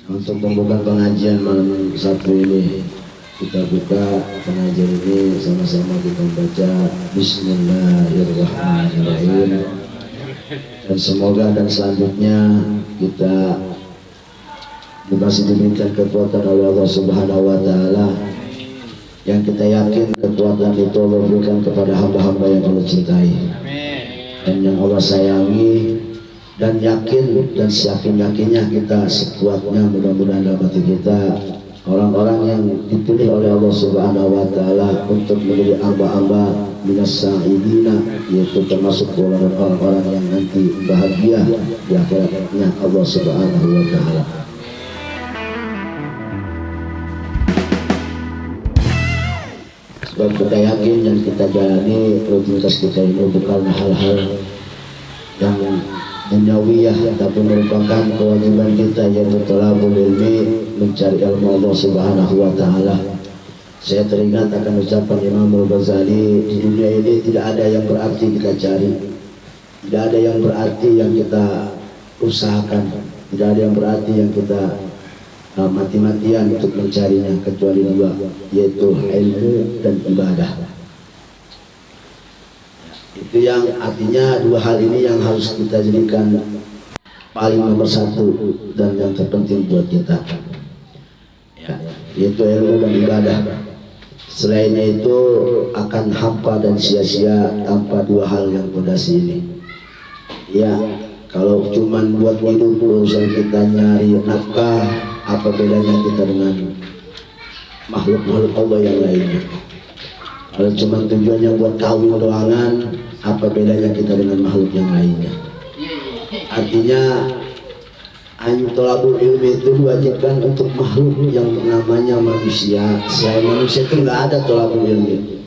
Untuk membuka pengajian malam Sabtu ini, kita buka pengajian ini sama-sama kita baca Bismillahirrahmanirrahim. Dan semoga dan selanjutnya kita masih diberikan kekuatan oleh Allah Subhanahu wa Ta'ala, yang kita yakin kekuatan itu Allah berikan kepada hamba-hamba yang Allah cintai dan yang Allah sayangi, dan yakin dan seyakin-yakinnya kita sekuatnya mudah-mudahan dalam hati kita orang-orang yang dipilih oleh Allah Subhanahu wa Ta'ala untuk menjadi hamba-hamba minas sa'idina, yaitu termasuk golongan orang-orang yang nanti bahagia di akhiratnya Allah Subhanahu wa Ta'ala. Sebab kita yakin dan kita jalani rutinitas kita ini bukan hal-hal yang dunyawiyah, tapi merupakan kewajiban kita, yaitu thalabul ilmi, mencari ilmu Allah Subhanahu wa Ta'ala. Saya teringat akan ucapan Imam Al-Ghazali, di dunia ini tidak ada yang berarti kita cari, tidak ada yang berarti yang kita usahakan, tidak ada yang berarti yang kita mati-matian untuk mencarinya, kecuali dua, yaitu ilmu dan ibadah. Itu yang artinya dua hal ini yang harus kita jadikan paling nomor satu dan yang terpenting buat kita, ya, yaitu ilmu dan ibadah. Selainnya itu akan hampa dan sia-sia tanpa dua hal yang fondasi ini. Ya, kalau cuman buat hidup urusan kita nyari nafkah, apa bedanya kita dengan makhluk-makhluk Allah yang lainnya? Kalau cuma tujuannya buat kawin doangan, apa bedanya kita dengan makhluk yang lainnya? Artinya thalabul ilmi itu diwajibkan untuk makhluk yang namanya manusia. Selain manusia itu nggak ada thalabul ilmi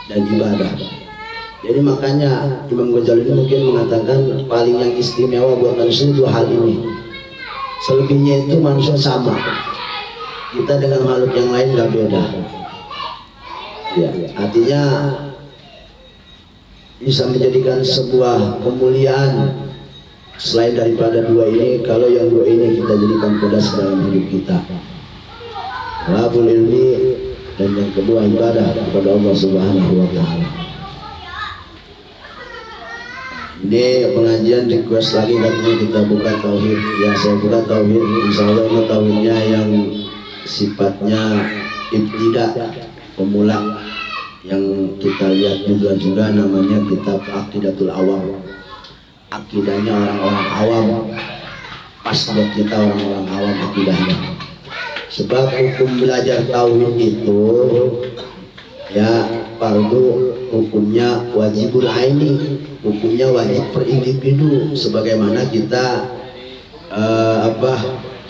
dan ibadah. Jadi makanya Imam Ghazali ini mungkin mengatakan paling yang istimewa buat manusia dua hal ini. Selebihnya itu manusia sama, kita dengan makhluk yang lain nggak beda. Ya, artinya bisa menjadikan sebuah kemuliaan selain daripada dua ini, kalau yang dua ini kita jadikan pedas dalam hidup kita, thalabul ilmi, dan yang kedua ibadah kepada Allah Subhanahu wa Ta'ala. Ini pengajian request lagi katanya kita buka tauhid. Ya, saya buka tauhid, insya Allah ini tauhidnya yang sifatnya ibtidah, pemula, yang kita lihat juga namanya kitab Aqidatul Awam, akidahnya orang-orang awam, pas buat kita orang-orang awam akidahnya. Sebab hukum belajar tauhid itu ya fardu, hukumnya wajibul aini, hukumnya wajib per individu, sebagaimana kita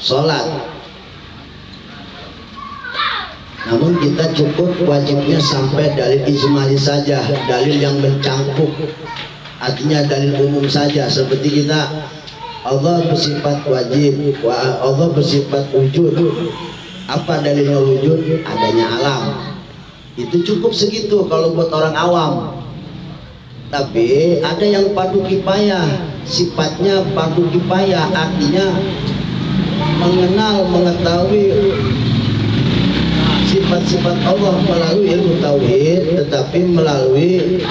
sholat. Namun kita cukup wajibnya sampai dalil ijmali saja, dalil yang mencangkup, artinya dalil umum saja. Seperti kita, Allah bersifat wajib, Allah bersifat wujud. Apa dalilnya wujud? Adanya alam. Itu cukup segitu kalau buat orang awam. Tapi ada yang fardu kifayah, sifatnya fardu kifayah, artinya mengenal, mengetahui sifat-sifat Allah melalui ilmu tauhid, tetapi melalui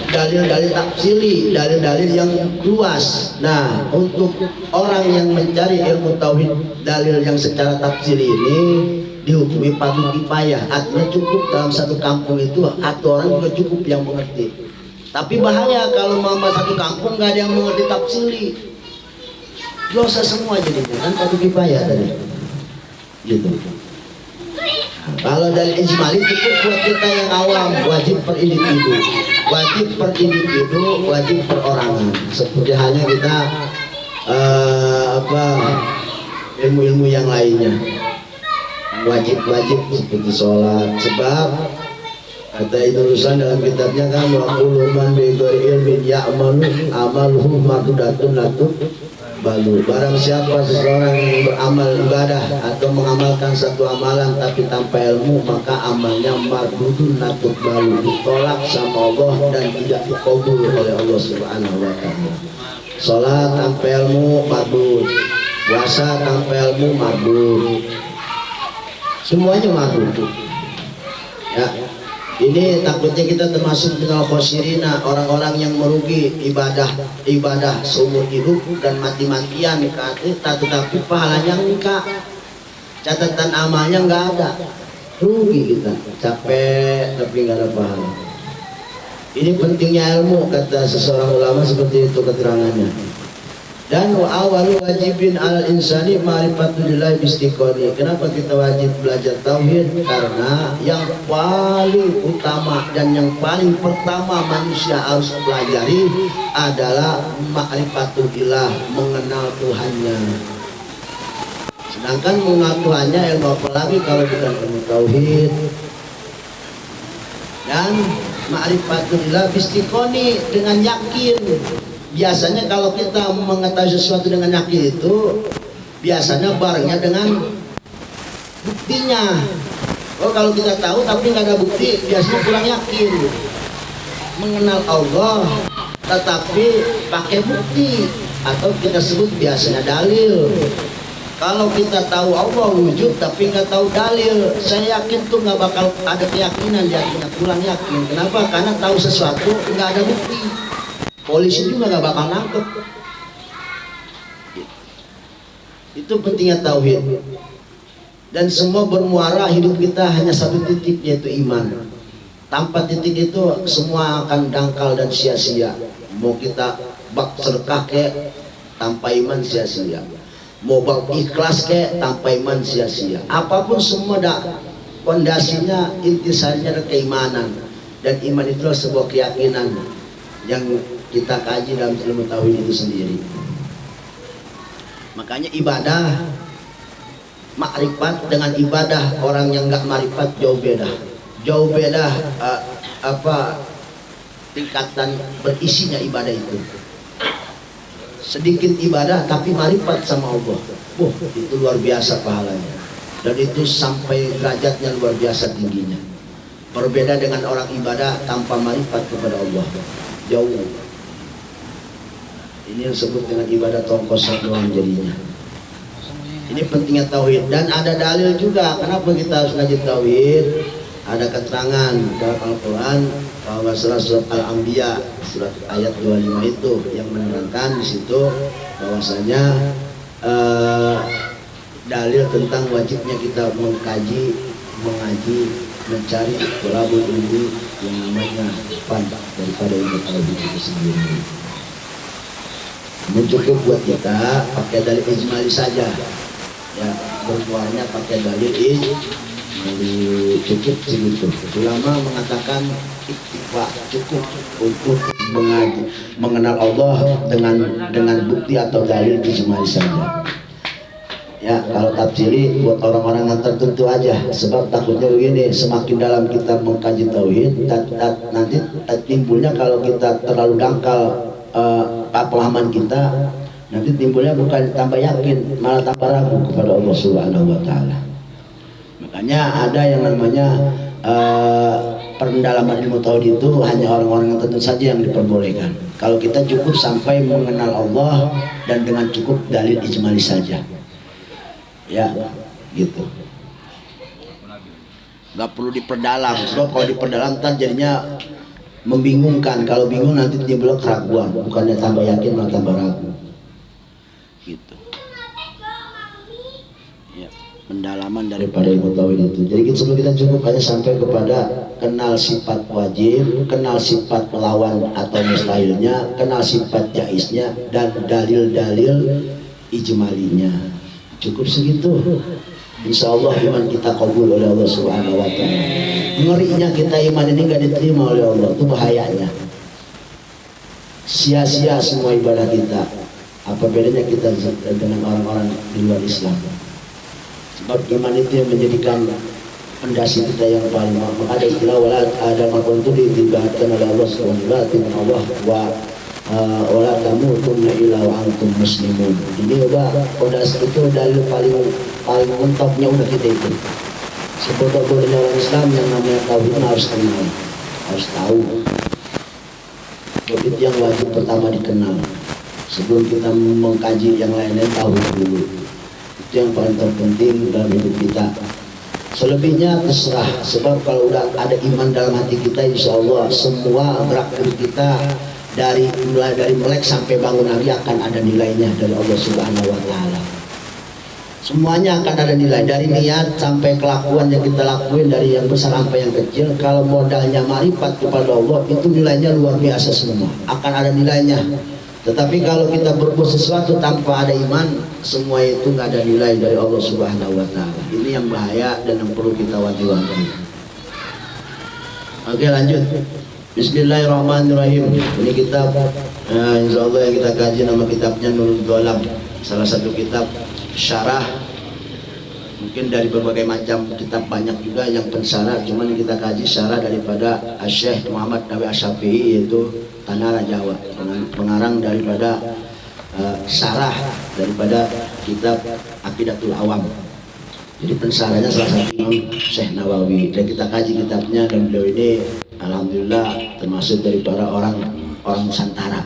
dalil-dalil tafsili, dalil-dalil yang luas. Nah, untuk orang yang mencari ilmu tauhid, dalil yang secara tafsili ini dihukumi fardu kifayah, artinya cukup dalam satu kampung itu atau orang juga cukup yang mengerti. Tapi bahaya kalau mama satu kampung nggak ada yang mengerti tafsili, dosa semua jadinya, kan fardu kifayah tadi gitu. Kalau dari ijmali cukup buat kita yang awam, wajib per individu, wajib per individu, wajib perorangan. Seperti halnya kita ilmu-ilmu yang lainnya, wajib-wajib seperti sholat. Sebab kata Ibnu Ruslan dalam kitabnya kan, wa kullu man bi ghairi ilmin ya'malu amaluhu mardudatun latub balu. Barang siapa seseorang yang beramal ibadah atau mengamalkan satu amalan tapi tanpa ilmu, maka amalnya mardudun latub balu, ditolak sama Allah dan tidak dikabul oleh Allah Subhanahu wa Ta'ala. sholat tanpa ilmu marbut, puasa tanpa ilmu marbut, semuanya marbut. Ya, ini takutnya kita termasuk minal khosirina, orang-orang yang merugi ibadah seumur hidup dan mati-matian tetapi pahalanya enggak, catatan amalnya enggak ada, rugi kita, capek tapi enggak ada pahala. Ini pentingnya ilmu, kata seseorang ulama seperti itu keterangannya. Dan wa awalu wajibin al insani ma'rifatullahi bistiqoni. Kenapa kita wajib belajar tauhid? Karena yang paling utama dan yang paling pertama manusia harus pelajari adalah ma'rifatullah, mengenal Tuhannya. Sedangkan mengenal Tuhannya ilmu apa lagi kalau bukan ilmu tauhid? Dan ma'rifatullah bistiqoni, dengan yakin. Biasanya kalau kita mengetahui sesuatu dengan yakin itu biasanya barengnya dengan buktinya. Oh, kalau kita tahu tapi nggak ada bukti, biasanya kurang yakin. Mengenal Allah tetapi pakai bukti atau kita sebut biasanya dalil. Kalau kita tahu Allah wujud tapi nggak tahu dalil, saya yakin tuh nggak bakal ada keyakinan, yakinnya kurang yakin. Kenapa? Karena tahu sesuatu nggak ada bukti. Polisi juga nggak bakal nangkep. Itu pentingnya tauhid. Dan semua bermuara hidup kita hanya satu titik, yaitu iman. Tanpa titik itu semua akan dangkal dan sia-sia. Mau kita bak sedekah kek, tanpa iman sia-sia. Mau bak ikhlas kek, tanpa iman sia-sia. Apapun semua fondasinya, intisarinya adalah keimanan. Dan iman itulah sebuah keyakinan yang kita kaji dalam ilmu tauhid itu sendiri. Makanya ibadah makrifat dengan ibadah orang yang nggak makrifat jauh beda tingkatan berisinya ibadah itu. Sedikit ibadah tapi makrifat sama Allah, itu luar biasa pahalanya, dan itu sampai derajatnya luar biasa tingginya. Berbeda dengan orang ibadah tanpa makrifat kepada Allah, jauh. Ini disebut dengan ibadah tongkosan doang jadinya. Ini pentingnya tauhid. Dan ada dalil juga kenapa kita harus ngaji tauhid. Ada keterangan dalam Al-Quran bahwa surat Al-Anbiya surat ayat 25 itu yang menerangkan di situ bahwasanya dalil tentang wajibnya kita mengkaji, mengaji, mencari tolabul ilmi yang namanya pandang daripada ilmu tauhid itu sendiri. Cukup buat kita pakai dalil ijmali saja, ya, bermuaranya pakai dalil ijmali, cukup segitu. Ulama mengatakan iktifa, cukup untuk mengenal Allah dengan bukti atau dalil ijmali saja. Ya, kalau tafsiri buat orang-orang yang tertentu aja, sebab takutnya begini, semakin dalam kita mengkaji tauhid, nanti timbulnya kalau kita terlalu dangkal pemahaman kita, nanti timbulnya bukan tambah yakin, malah tambah ragu kepada Allah Subhanahu wa Ta'ala. Makanya ada yang namanya pendalaman ilmu tauhid itu hanya orang-orang yang tertentu saja yang diperbolehkan. Kalau kita cukup sampai mengenal Allah dan dengan cukup dalil ijmali saja, ya, gitu. Nggak perlu diperdalam, sebab kalau diperdalam kan jadinya membingungkan. Kalau bingung nanti timbul keraguan, bukannya tambah yakin malah tambah ragu, gitu. Ya, pendalaman daripada ilmu tauhid itu. Jadi sebelum kita cukup hanya sampai kepada kenal sifat wajib, kenal sifat melawan atau mustahilnya, kenal sifat jaiznya, dan dalil-dalil ijmalinya. Cukup segitu. Insya Allah iman kita kabul oleh Allah Subhanahu wa Ta'ala. Ngerinya kita iman ini gak diterima oleh Allah, itu bahayanya. Sia-sia semua ibadah kita. Apa bedanya kita dengan orang-orang di luar Islam? Sebab iman itu yang menjadikan fondasi kita yang paling. Maka ada istilah wala ada makhluk itu ditibatkan oleh Allah Subhanahu wa Ta'ala wa wala tamutunna illa wa antum muslimun. Ini udah fondasi itu dalil paling mentoknya udah kita itu. Sebodoh-bodohnya orang Islam yang namanya tauhid harus kenal, harus tahu. Tauhid yang wajib pertama dikenal. Sebelum kita mengkaji yang lainnya, tahu dulu. Itu yang paling terpenting dalam hidup kita. Selebihnya terserah, sebab kalau udah ada iman dalam hati kita, insya Allah semua gerak gerik kita mulai dari melek sampai bangun hari akan ada nilainya dari Allah Subhanahu wa Ta'ala. Semuanya akan ada nilai, dari niat sampai kelakuan yang kita lakuin, dari yang besar sampai yang kecil. Kalau modalnya marifat kepada Allah, itu nilainya luar biasa semua, akan ada nilainya. Tetapi kalau kita berbuat sesuatu tanpa ada iman, semua itu nggak ada nilai dari Allah Subhanahu wa Ta'ala. Ini yang bahaya dan yang perlu kita wanti-wanti. Oke, lanjut. Bismillahirrahmanirrahim. Ini kitab insya Allah yang kita kaji, nama kitabnya Nurul Ghalam, salah satu kitab syarah. Mungkin dari berbagai macam kitab banyak juga yang pensyarah, cuman kita kaji syarah daripada Syekh Muhammad Nawawi Asy-Syafi'i, yaitu Tanara Jawa, pengarang daripada syarah daripada kitab Aqidatul Awam. Jadi pensyarahnya salah satu Imam Syekh Nawawi, dan kita kaji kitabnya, dan beliau ini alhamdulillah termasuk dari para orang Nusantara,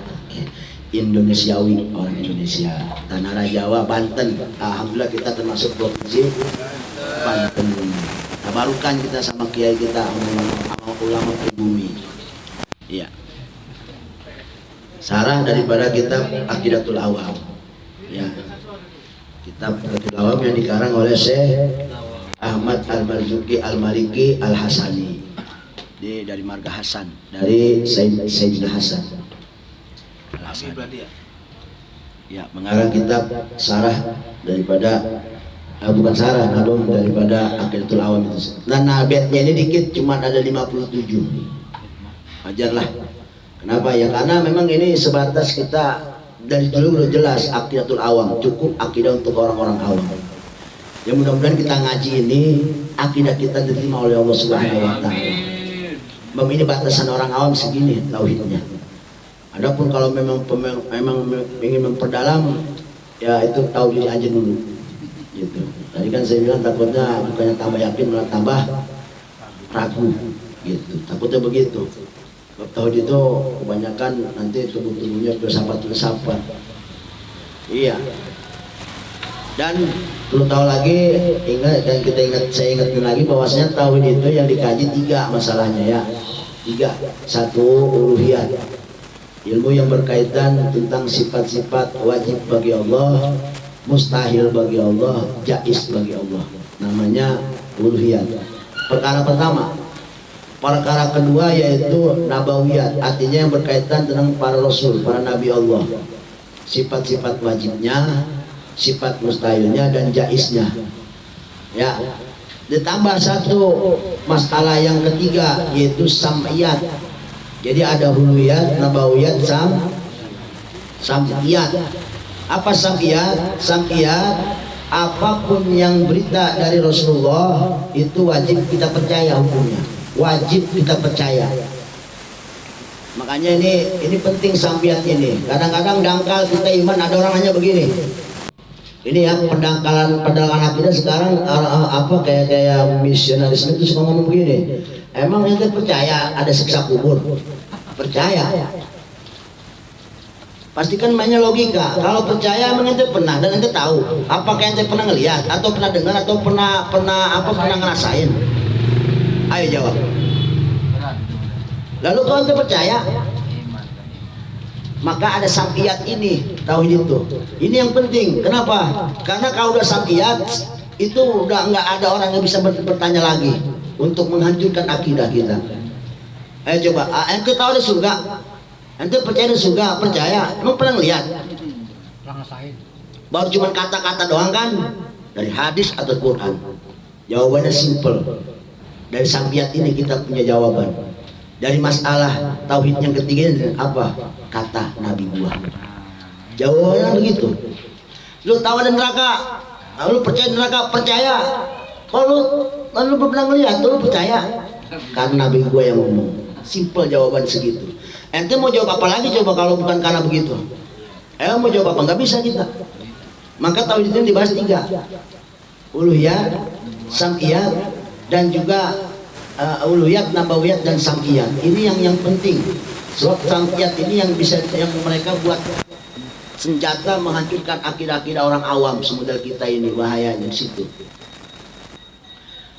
Indonesiawi, orang Indonesia, Tanara Jawa, Banten. Alhamdulillah kita termasuk provinsi Banten. Tabarukan kita sama kiai kita, sama ulama pribumi. Iya. Sarah daripada kitab Aqidatul Awam. Ya. Kitab Aqidatul Awam yang dikarang oleh Syekh Ahmad Al-Marzuki Al-Maliki Al-Hasani. Dia dari marga Hasan, dari Sayyidina Hasan. Ya, mengarang kitab sarah daripada bukan sarah, namun daripada Aqidatul Awam itu. Nah, nabetnya ini dikit, cuma ada 57. Wajarlah. Kenapa ya? Karena memang ini sebatas kita dari dulu udah jelas Aqidatul Awam, cukup akidah untuk orang-orang awam. Ya mudah-mudahan kita ngaji ini akidah kita diterima oleh Allah Subhanahu wa Ta'ala. Ini batasan orang awam segini tauhidnya. Adapun kalau memang ingin memperdalam, ya itu tahu diri aja dulu. Gitu. Tadi kan saya bilang takutnya bukannya tambah yakin malah tambah ragu. Gitu. Takutnya begitu. Tauhid itu kebanyakan nanti tubuh-tubuhnya filsafat. Iya. Dan perlu tahu lagi, saya ingatkan lagi bahwasanya tauhid itu yang dikaji 3 masalahnya ya. 3. 1, uluhiyat. Ilmu yang berkaitan tentang sifat-sifat wajib bagi Allah, mustahil bagi Allah, jaiz bagi Allah. Namanya uluhiyat. Perkara pertama. Perkara kedua yaitu nabawiyat, artinya yang berkaitan dengan para rasul, para nabi Allah. Sifat-sifat wajibnya, sifat mustahilnya, dan jaiznya. Ya. Ditambah 1 masalah yang ketiga yaitu sam'iyat. Jadi ada hulwiyat, nabawiyat, sam'iyat. Apa sam'iyat? Sam'iyat, apapun yang berita dari Rasulullah itu wajib kita percaya hukumnya. Wajib kita percaya. Makanya ini penting sambiat ini. Kadang-kadang dangkal kita iman, ada orang hanya begini. Ini ya pendangkalan akidah sekarang kayak misionaris itu suka ngomong begini. Emang ente percaya ada siksa kubur? Percaya. Pastikan mainnya logika. Kalau percaya emang ente pernah dan ente tahu. Apakah ente pernah ngelihat atau pernah dengar atau pernah ngerasain? Ayo jawab. Lalu kalau ente percaya, maka ada sam'iyat ini, tauhid itu. Ini yang penting. Kenapa? Karena kalau udah sam'iyat, itu udah nggak ada orang yang bisa bertanya lagi untuk menghancurkan akidah kita. Ayo coba. Ente tahu ada surga? Ente percaya ada surga? Percaya? Emang pernah ngeliat? Baru cuma kata-kata doang kan? Dari hadis atau Quran. Jawabannya simple. Dari sambiat ini kita punya jawaban. Dari masalah tauhid yang ketiga ini apa? Kata Nabi gua. Jawabannya begitu. Lu tahu ada neraka? Lu percaya neraka? Percaya. Kalau lu pernah ngeliat, lu percaya? Karena Nabi gua yang ngomong. Simple jawaban segitu. Ente mau jawab apa lagi coba kalau bukan karena begitu? Mau jawab apa? Nggak bisa kita. Maka tauhid itu dibahas 3. Uluhiyat, sam'iyat, dan juga uluhiyat, nabawiyat, dan sam'iyat. Ini yang penting. Sebab sam'iyat ini yang mereka buat senjata menghancurkan akidah-akidah orang awam semodel kita ini, bahayanya di situ.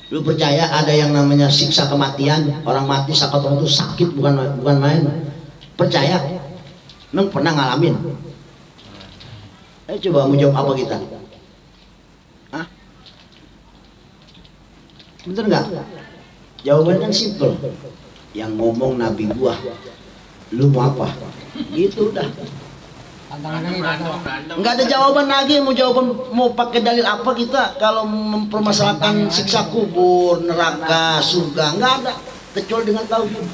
Lu percaya ada yang namanya siksa kematian? Orang mati sakaratul maut itu sakit, bukan main. Percaya? Memang pernah ngalamin? Coba mau jawab apa kita? Hah? Bener nggak? Jawabannya kan simple. Yang ngomong nabi gua, lu mau apa? Gitu udah. Nggak ada jawaban lagi. Mau pakai dalil apa kita kalau mempermasalahkan siksa kubur, neraka, surga? Nggak ada, kecuali dengan tauhid.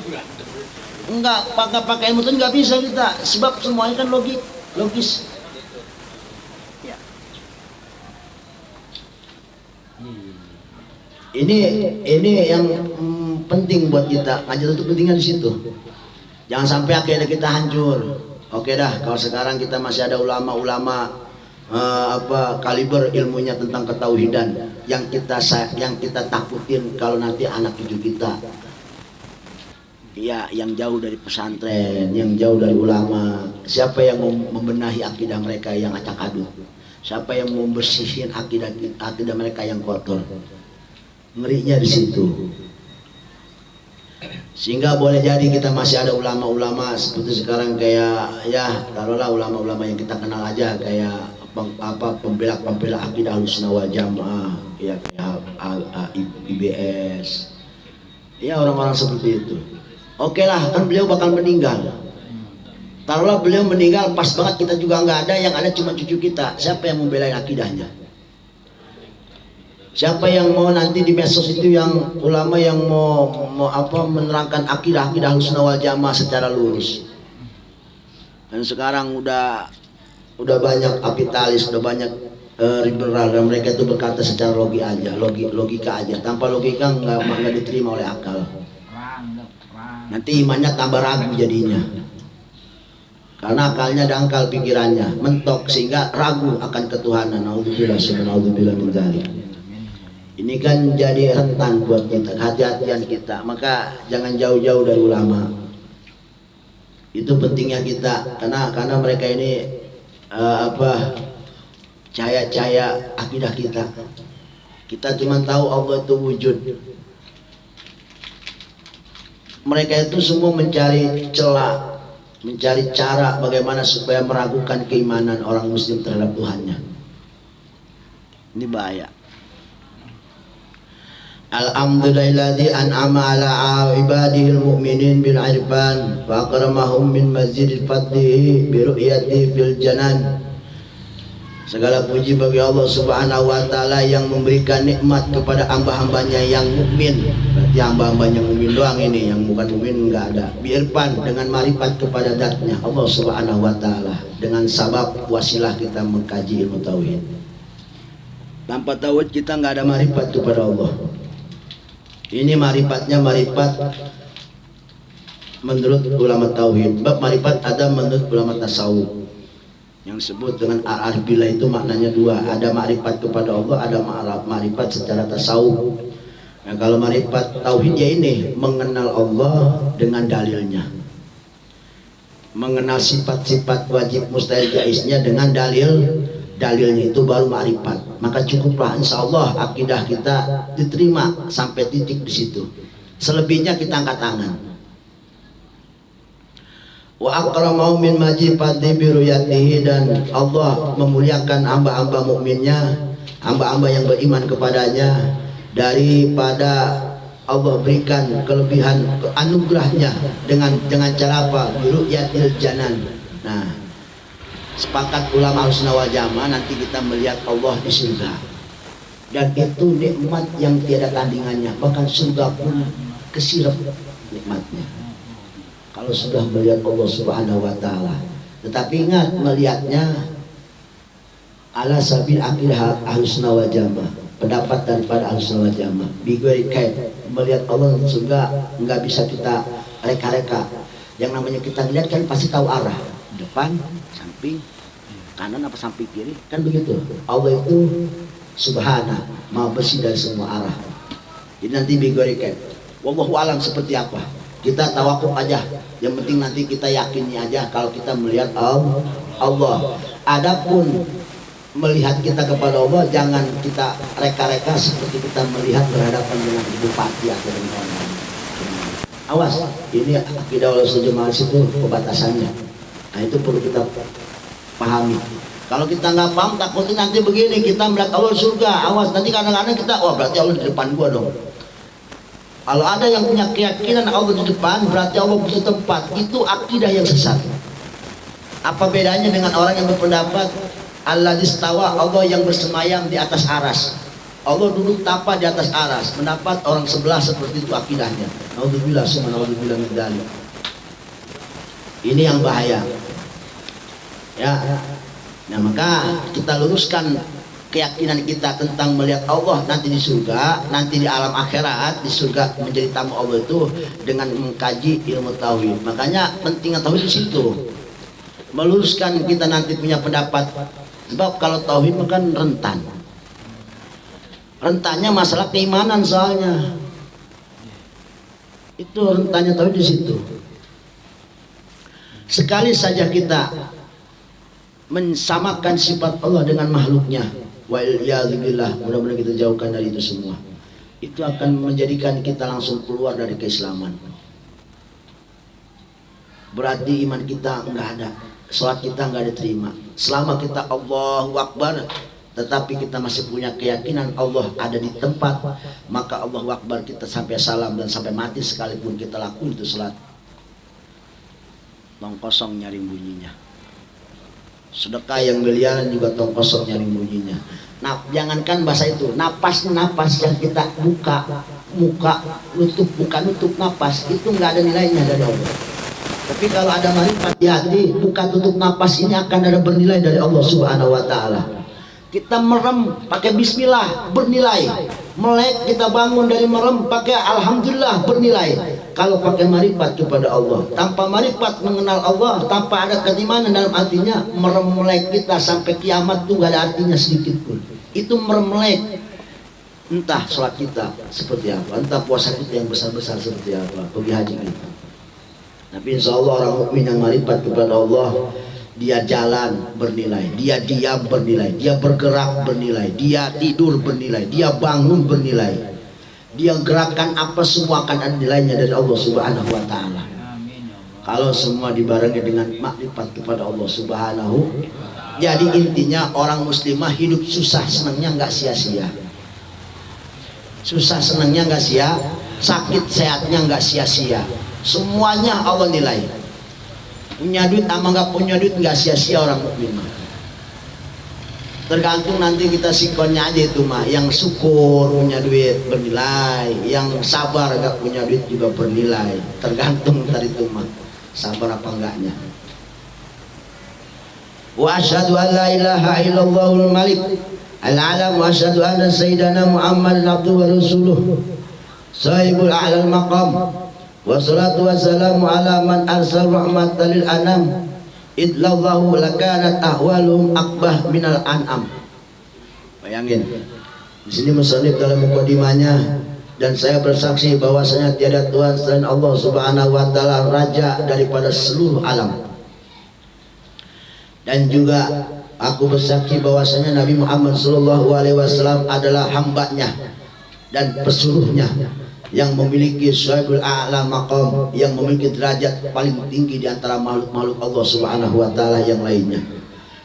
Nggak pakai ilmu itu nggak bisa kita, sebab semuanya kan logis. Ini yang penting buat kita. Ngajar itu pentingnya di situ. Jangan sampai akhirnya kita hancur. Oke dah, kalau sekarang kita masih ada ulama-ulama kaliber ilmunya tentang ketauhidan yang kita takutin kalau nanti anak cucu kita ya yang jauh dari pesantren, yang jauh dari ulama. Siapa yang mau membenahi akidah mereka yang acak aduk? Siapa yang mau membersihin akidah mereka yang kotor? Ngerinya di situ. Sehingga boleh jadi kita masih ada ulama-ulama seperti sekarang, kayak ya taruhlah ulama-ulama yang kita kenal aja, kayak pembela akidah Ahlussunnah wal Jamaah, ya kayak IBS, ya orang-orang seperti itu. Oke lah, kan beliau bakal meninggal. Taruhlah beliau meninggal pas banget kita juga nggak ada, yang ada cuma cucu kita. Siapa yang membela akidahnya? Siapa yang mau nanti di medsos itu yang ulama yang mau menerangkan akidah Ahlussunnah wal Jamaah secara lurus? Dan sekarang udah banyak kapitalis, udah banyak liberal, dan mereka itu berkata secara logika aja. Tanpa logika nggak diterima oleh akal. Nanti imannya tambah ragu jadinya. Karena akalnya dangkal, pikirannya mentok, sehingga ragu akan ketuhanan. Naudzubillah min dzalik. Ini kan jadi rentan buat kita, kehati-hatian kita. Maka jangan jauh-jauh dari ulama. Itu pentingnya kita, karena mereka ini cahaya-cahaya akidah kita. Kita cuma tahu Allah itu wujud. Mereka itu semua mencari celah, mencari cara bagaimana supaya meragukan keimanan orang muslim terhadap Tuhannya. Ini bahaya. Alhamdulillahilladzi an'ama ala ibadihil mu'minin bil irfan wa akramahum min mazidil fadlihi bi ru'yati fil janan. Segala puji bagi Allah Subhanahu wa taala yang memberikan nikmat kepada hamba-hambanya yang mukmin. Berarti hamba-hambanya mukmin doang ini, yang bukan mukmin enggak ada. Bi irfan, dengan marifat kepada zatnya Allah Subhanahu wa taala, dengan sabab wasilah kita mengkaji ilmu tauhid. Tanpa tauhid kita enggak ada marifat kepada Allah. Ini marifatnya marifat menurut ulama tauhid. Bab marifat ada menurut ulama tasawuf. Yang disebut dengan arif billah itu maknanya dua. Ada marifat kepada Allah, ada marifat secara tasawuf. Nah, kalau marifat tauhidnya ini mengenal Allah dengan dalilnya. Mengenal sifat-sifat wajib mustahil jaiznya dengan dalilnya, itu baru ma'rifat. Maka cukuplah insya Allah akidah kita diterima sampai titik di situ. Selebihnya kita angkat tangan. Wa akramau min majifati biruyatihi, dan Allah memuliakan hamba-hamba mukminnya, hamba-hamba yang beriman kepadanya, daripada Allah berikan kelebihan anugerahnya dengan cara apa? Biruyatil janan. Nah, sepakat ulama Ahlussunnah wal Jamaah nanti kita melihat Allah di surga, dan itu nikmat yang tiada tandingannya. Bahkan surga pun kesirep nikmatnya kalau sudah melihat Allah Subhanahu wa taala. Tetapi ingat, melihatnya ala sabil akidah Ahlussunnah wal Jamaah, pendapat daripada Ahlussunnah wal Jamaah. Bigori kait, melihat Allah di surga nggak bisa kita reka-reka. Yang namanya kita lihat kan pasti tahu arah, depan, samping, kanan apa samping kiri, kan begitu. Allah itu subhana, maha bersih dari semua arah. Jadi nanti bigorikan wallahu alam seperti apa, kita tawakuf aja. Yang penting nanti kita yakini aja kalau kita melihat Allah. Adapun melihat kita kepada Allah, jangan kita reka-reka seperti kita melihat berhadapan dengan bupati atau dengan orang lain. Awas, ini akidah Ahlussunnah Jamaah itu pembatasannya. Nah itu perlu kita pahami. Kalau kita nggak paham, takutnya nanti begini, kita melihat Allah surga, awas nanti kadang-kadang kita, wah berarti Allah di depan gua dong. Kalau ada yang punya keyakinan Allah di depan, berarti Allah di tempat, itu akidah yang sesat. Apa bedanya dengan orang yang berpendapat Allah istawa, Allah yang bersemayam di atas aras, Allah duduk tapa di atas aras, mendapat orang sebelah seperti itu akidahnya. Naudzubillah, subhanallah min dzalik. Ini yang bahaya. Ya. Nah maka kita luruskan keyakinan kita tentang melihat Allah nanti di surga, nanti di alam akhirat, di surga menjadi tamu Allah itu dengan mengkaji ilmu tauhid. Makanya pentingnya tauhid di situ. Meluruskan kita nanti punya pendapat. Sebab kalau tauhid makan rentan. Rentannya masalah keimanan soalnya. Itu rentannya tauhid di situ. Sekali saja kita mensamakan sifat Allah dengan makhluknya, wa'iyadzubillah, mudah-mudahan kita jauhkan dari itu semua. Itu akan menjadikan kita langsung keluar dari keislaman. Berarti iman kita enggak ada, sholat kita enggak diterima. Selama kita Allahu Akbar, tetapi kita masih punya keyakinan Allah ada di tempat, maka Allahu Akbar kita sampai salam dan sampai mati sekalipun kita lakukan itu sholat, tong kosong nyaring bunyinya. Sedekah yang miliaran juga tong kosong nyaring bunyinya. Nah, jangankan bahasa itu, napas yang kita buka, muka nutup, buka nutup napas, itu nggak ada nilainya dari Allah. Tapi kalau ada marifat di hati, buka tutup napas ini akan ada bernilai dari Allah Subhanahu wa Ta'ala. Kita merem pakai bismillah bernilai, melek kita bangun dari merem pakai alhamdulillah bernilai. Kalau pakai marifat kepada Allah, tanpa marifat mengenal Allah, tanpa ada keimanan dalam hatinya, merem melek kita sampai kiamat tuh gak ada artinya sedikit pun. Itu merem melek. Entah sholat kita seperti apa, entah puasa kita yang besar-besar seperti apa, pergi haji kita. Tapi insya Allah orang mukmin yang marifat kepada Allah, dia jalan bernilai, dia diam bernilai, dia bergerak bernilai, dia tidur bernilai, dia bangun bernilai, dia gerakan apa semua akan ada nilainya dari Allah Subhanahu wa Ta'ala. Kalau semua dibarengi dengan makrifat kepada Allah Subhanahu. Jadi intinya orang muslimah hidup susah senangnya nggak sia-sia, susah senangnya nggak sia, sakit sehatnya nggak sia-sia, semuanya Allah nilai. Punya duit sama nggak punya duit nggak sia-sia orang mukmin. Tergantung nanti kita sikonnya aja itu mah. Yang syukur punya duit bernilai, yang sabar nggak punya duit juga bernilai. Tergantung tadi itu mah sabar apa enggaknya. Wa asyhadu an la ilaha illallahul malik al-alam wa asyhadu anna sayyidana Muhammadan abduhu wa rasuluh sahibul a'lal maqam. Wassalatu wassalamu ala man arsal rahmatan lil anam idlallahu lakanat ahwaluhum akbah minal an'am. Bayangin di sini musannif dalam mukadimahnya, dan saya bersaksi bahwasanya tiada Tuhan selain Allah Subhanahu wa Ta'ala, raja daripada seluruh alam. Dan juga aku bersaksi bahwasanya Nabi Muhammad sallallahu alaihi wasallam adalah hambanya dan pesuruhnya yang memiliki sahibul a'la maqam, yang memiliki derajat paling tinggi di antara makhluk-makhluk Allah Subhanahu wa Ta'ala yang lainnya.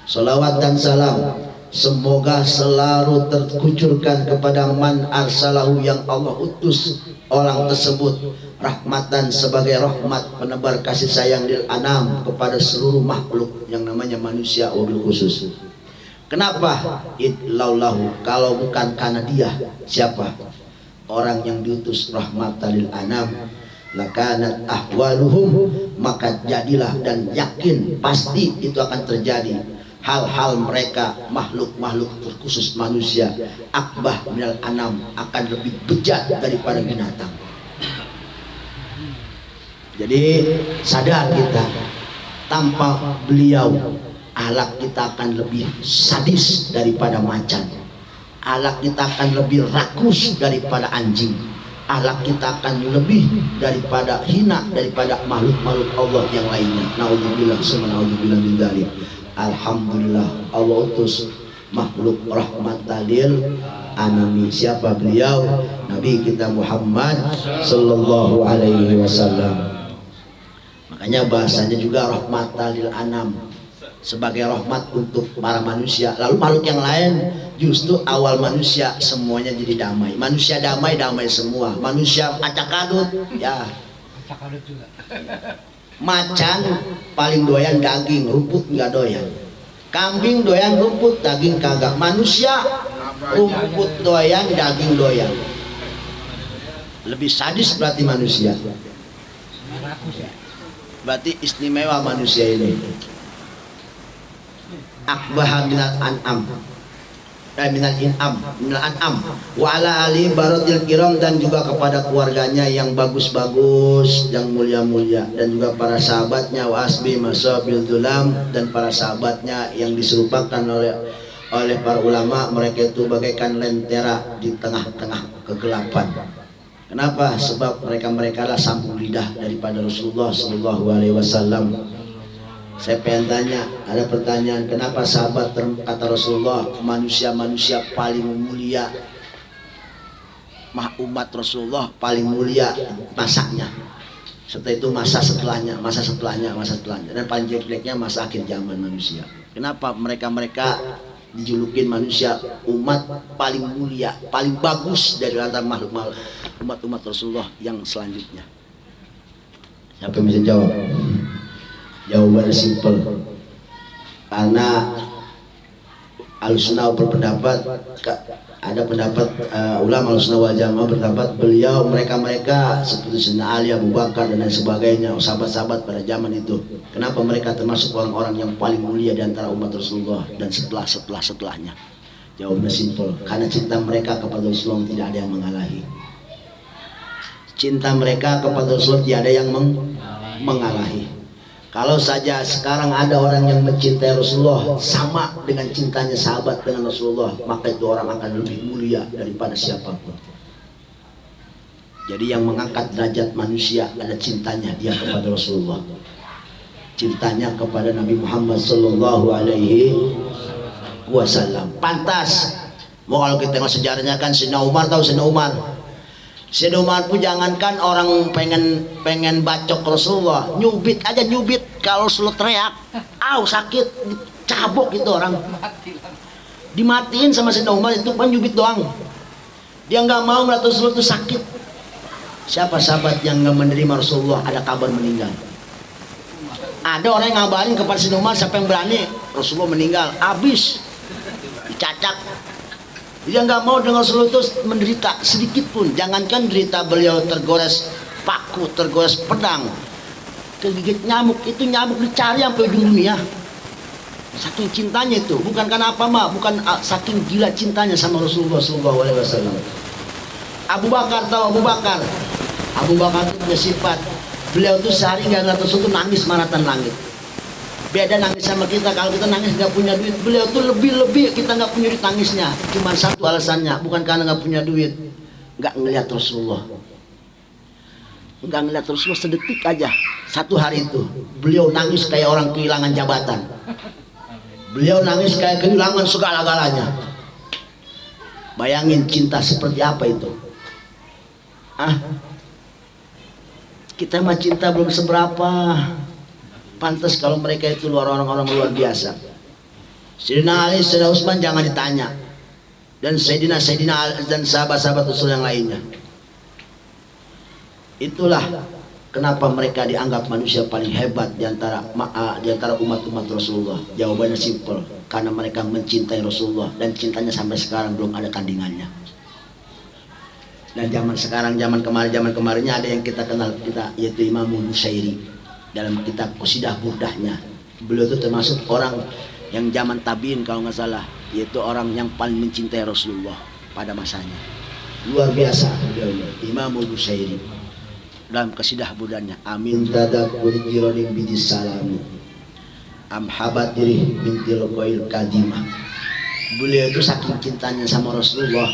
Salawat dan salam semoga selalu terkucurkan kepada man arsalahu, yang Allah utus orang tersebut rahmatan, sebagai rahmat penebar kasih sayang lil anam, kepada seluruh makhluk yang namanya manusia wabil khusus. Kenapa? Idlallahu, kalau bukan karena dia, siapa? Orang yang diutus rahmatan lil anam, lakanat ahwaluhum, maka jadilah dan yakin pasti itu akan terjadi hal-hal mereka makhluk-makhluk terkhusus manusia akbah minal anam, akan lebih bejat daripada binatang. Jadi sadar kita, tanpa beliau akhlak kita akan lebih sadis daripada macan, akhlak kita akan lebih rakus daripada anjing, akhlak kita akan lebih daripada hina daripada makhluk-makhluk Allah yang lainnya. Naudzubillah, subhanallah min dzalik. Alhamdulillah Allah utus makhluk rahmatan lil alamin. Siapa beliau? Nabi kita Muhammad sallallahu alaihi wasallam. Makanya bahasanya juga rahmatan lil anam, sebagai rahmat untuk para manusia. Lalu makhluk yang lain justru awal manusia semuanya jadi damai. Manusia damai, damai semua. Manusia acak-adut ya. Acak-adut juga. Macan paling doyan daging, rumput nggak doyan. Kambing doyan rumput, daging kagak. Manusia rumput doyan, daging doyan. Lebih sadis berarti manusia. Berarti istimewa manusia ini. Akbaha minal an'am, minal an'am wa ala ali baratil kiram, dan juga kepada keluarganya yang bagus-bagus, yang mulia-mulia, dan juga para sahabatnya wa asbi masabil dulam, dan para sahabatnya yang diserupakan oleh para ulama, mereka itu bagaikan lentera di tengah-tengah kegelapan. Kenapa? Sebab mereka lah sambung lidah daripada Rasulullah sallallahu alaihi wasallam. Saya pengen tanya, ada pertanyaan, kenapa sahabat kata Rasulullah manusia-manusia paling mulia, umat Rasulullah paling mulia masanya, setelah itu masa setelahnya, dan paling jelek-jeleknya masa akhir zaman manusia. Kenapa mereka dijulukin manusia umat paling mulia, paling bagus dari antara makhluk umat Rasulullah yang selanjutnya? Siapa yang bisa jawab? Jawabannya simple, karena Ahlussunnah berpendapat, ada pendapat ulama Ahlussunnah wal Jamaah berpendapat beliau mereka seperti Sayyidina Ali, Abu Bakar dan lain sebagainya, sahabat-sahabat pada zaman itu. Kenapa mereka termasuk orang-orang yang paling mulia di antara umat Rasulullah dan setelahnya? Jawabannya simple, karena cinta mereka kepada Rasulullah tidak ada yang mengalahi. Cinta mereka kepada Rasulullah tidak ada yang mengalahi. Kalau saja sekarang ada orang yang mencintai Rasulullah sama dengan cintanya sahabat dengan Rasulullah, maka itu orang akan lebih mulia daripada siapapun. Jadi yang mengangkat derajat manusia adalah cintanya dia kepada Rasulullah, cintanya kepada Nabi Muhammad sallallahu alaihi wasallam. Pantas. Mau kalau kita tengok sejarahnya kan Sayyidina Umar, tahu Sayyidina Umar? Sayyidina Umar pun jangankan orang pengen bacok Rasulullah, nyubit kalau Rasulullah teriak, sakit, dicabok gitu orang, dimatiin sama Sayyidina Umar. Itu kan nyubit doang, dia nggak mau melihat Rasulullah itu sakit. Siapa sahabat yang nggak menerima Rasulullah ada kabar meninggal? Ada orang yang ngabarin kepada Sayyidina Umar, siapa yang berani Rasulullah meninggal, habis dicacak. Dia nggak mau dengan Rasulullah itu menderita sedikit pun. Jangankan derita beliau tergores paku, tergores pedang, kegigit nyamuk, itu nyamuk dicari sampai ujung dunia. Saking cintanya itu, bukan karena apa bukan saking gila cintanya sama Rasulullah sallallahu alaihi wasallam. Abu Bakar, tahu Abu Bakar? Abu Bakar itu punya sifat, beliau tuh sehari nggak ngeliat Rasul tuh nangis maratan langit. Beda nangis sama kita, kalau kita nangis nggak punya duit, beliau tuh lebih kita nggak punya duit nangisnya. Cuma satu alasannya, bukan karena nggak punya duit, nggak ngelihat Rasulullah, nggak ngelihat Rasulullah sedetik aja. Satu hari itu beliau nangis kayak orang kehilangan jabatan, beliau nangis kayak kehilangan segala-galanya. Bayangin cinta seperti apa itu? Kita mah cinta belum seberapa. Pantas kalau mereka itu orang-orang luar biasa. Sayyidina Ali, Sayyidina Utsman jangan ditanya, dan Sayyidina Ali dan sahabat-sahabat Rasul yang lainnya. Itulah kenapa mereka dianggap manusia paling hebat di antara umat-umat Rasulullah. Jawabannya simpel, karena mereka mencintai Rasulullah, dan cintanya sampai sekarang belum ada tandingannya. Dan zaman kemarinnya ada yang kita kenal yaitu Imam Nusyairi. Dalam kitab Qasidah Burdahnya, beliau itu termasuk orang yang zaman tabiin kalau nggak salah, yaitu orang yang paling mencintai Rasulullah pada masanya. Luar biasa beliau Imam Nusyairi dalam Qasidah Burdahnya. Amin tadabbur jironim bidis salami am habat diri bintil qail kadimah. Beliau itu saking cintanya sama Rasulullah,